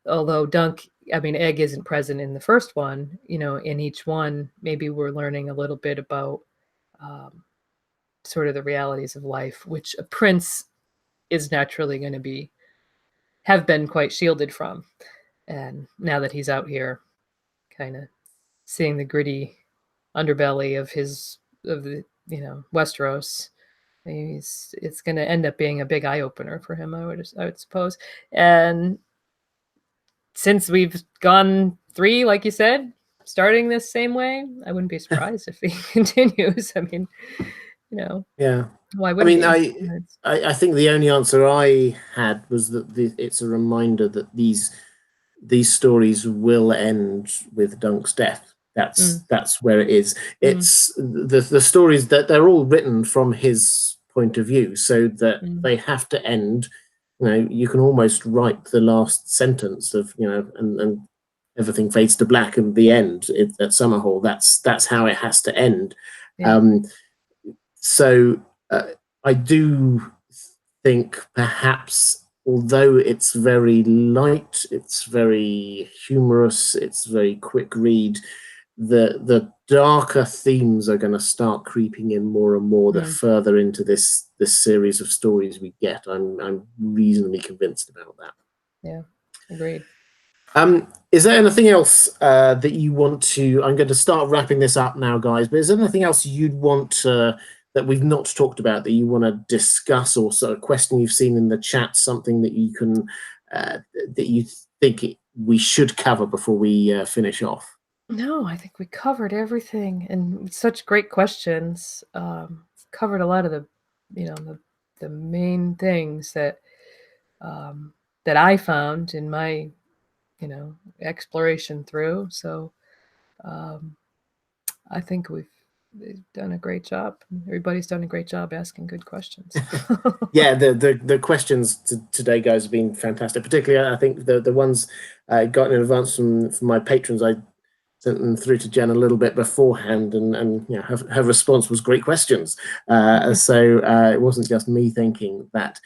[SPEAKER 2] although Egg isn't present in the first one, in each one, maybe we're learning a little bit about sort of the realities of life, which a prince is naturally going to have been quite shielded from. And now that he's out here, kind of seeing the gritty underbelly of the Westeros. It's going to end up being a big eye opener for him, I would suppose. And since we've gone 3, like you said, starting this same way, I wouldn't be surprised if he continues. I mean,
[SPEAKER 1] Yeah.
[SPEAKER 2] why wouldn't
[SPEAKER 1] I think the only answer I had was that it's a reminder that these stories will end with Dunk's death. That's where it is. It's the stories that they're all written from his point of view, so that they have to end. You can almost write the last sentence of and everything fades to black and the end at Summerhall. That's how it has to end. Yeah. So I do think perhaps, although it's very light, it's very humorous, it's very quick read, the darker themes are going to start creeping in more and more the further into this series of stories we get. I'm reasonably convinced about that.
[SPEAKER 2] Yeah, agreed.
[SPEAKER 1] Is there anything else that you want to... I'm going to start wrapping this up now, guys, but is there anything else you'd want that we've not talked about that you want to discuss, or sort of question you've seen in the chat, something that you can that you think we should cover before we finish off?
[SPEAKER 2] No, I think we covered everything, and such great questions. Covered a lot of the main things that that I found in my exploration through. So I think we've done a great job. Everybody's done a great job asking good questions.
[SPEAKER 1] Yeah, the questions today, guys, have been fantastic. Particularly, I think the ones I got in advance from my patrons, I sent them through to Jen a little bit beforehand, and her response was great questions. So it wasn't just me thinking that.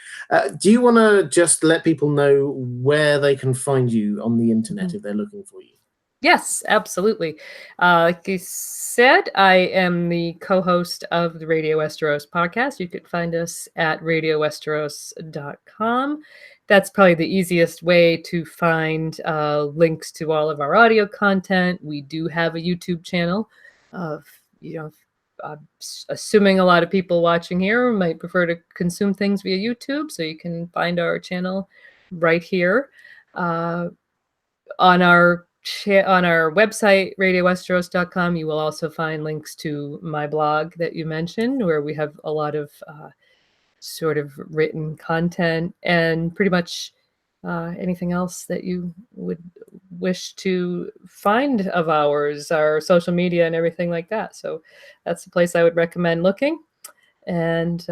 [SPEAKER 1] Do you want to just let people know where they can find you on the internet if they're looking for you?
[SPEAKER 2] Yes, absolutely. Like you said, I am the co-host of the Radio Westeros podcast. You could find us at radiowesteros.com. That's probably the easiest way to find links to all of our audio content. We do have a YouTube channel. I'm assuming a lot of people watching here might prefer to consume things via YouTube, so you can find our channel right here. On our website, radiowesteros.com, you will also find links to my blog that you mentioned, where we have a lot of sort of written content, and pretty much anything else that you would wish to find of ours, our social media and everything like that. So that's the place I would recommend looking. And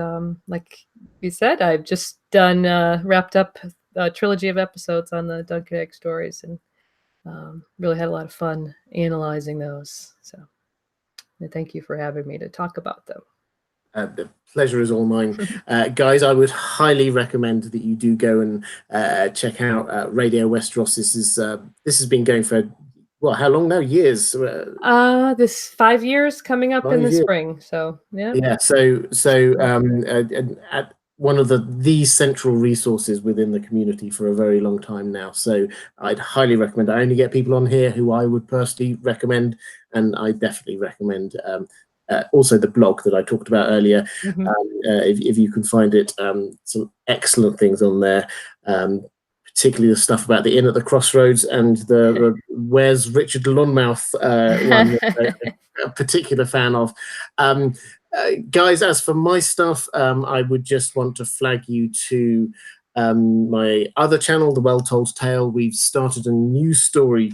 [SPEAKER 2] like you said, I've just wrapped up a trilogy of episodes on the Dunk and Egg stories, and really had a lot of fun analyzing those. So thank you for having me to talk about them.
[SPEAKER 1] The pleasure is all mine. Guys, I would highly recommend that you do go and check out Radio Westeros. This has been going for, well, how long now? Years?
[SPEAKER 2] This 5 years coming up in the spring. So, yeah.
[SPEAKER 1] Yeah, so at one of the central resources within the community for a very long time now. So I'd highly recommend. I only get people on here who I would personally recommend, and I definitely recommend also the blog that I talked about earlier. If you can find it, some excellent things on there, particularly the stuff about the Inn at the Crossroads and the Where's Richard Lonmouth one, a particular fan of. Guys, as for my stuff, I would just want to flag you to my other channel, The Well Told Tale. We've started a new story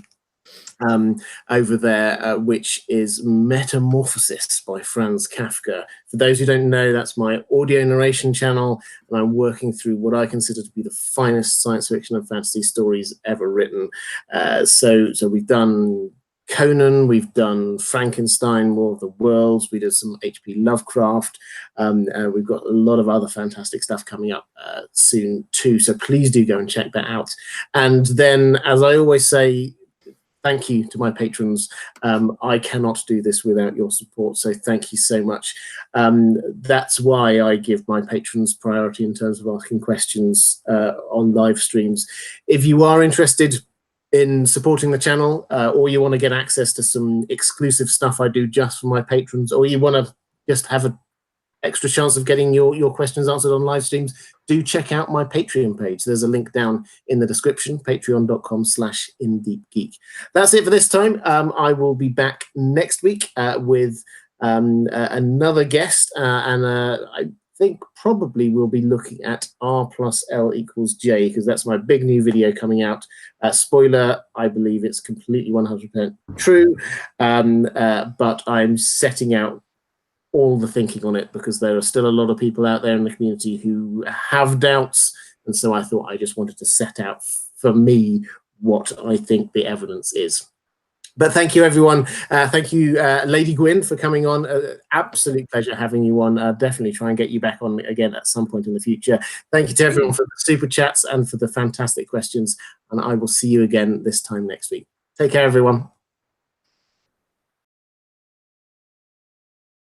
[SPEAKER 1] over there, which is Metamorphosis by Franz Kafka. For those who don't know, that's my audio narration channel, and I'm working through what I consider to be the finest science fiction and fantasy stories ever written. So we've done Conan, we've done Frankenstein, War of the Worlds, we did some H.P. Lovecraft, we've got a lot of other fantastic stuff coming up soon too, so please do go and check that out. And then, as I always say, thank you to my patrons. I cannot do this without your support, so thank you so much. That's why I give my patrons priority in terms of asking questions on live streams. If you are interested, in supporting the channel, or you want to get access to some exclusive stuff I do just for my patrons, or you want to just have an extra chance of getting your questions answered on live streams, do check out my Patreon page. There's a link down in the description, patreon.com/InDeepGeek. That's it for this time. I will be back next week with another guest, and I think probably we'll be looking at R+L=J, because that's my big new video coming out. Spoiler, I believe it's completely 100% true, but I'm setting out all the thinking on it because there are still a lot of people out there in the community who have doubts, and so I thought I just wanted to set out for me what I think the evidence is. But thank you, everyone. Thank you, Lady Gwyn, for coming on. Absolute pleasure having you on. Definitely try and get you back on again at some point in the future. Thank you to everyone for the super chats and for the fantastic questions. And I will see you again this time next week. Take care, everyone.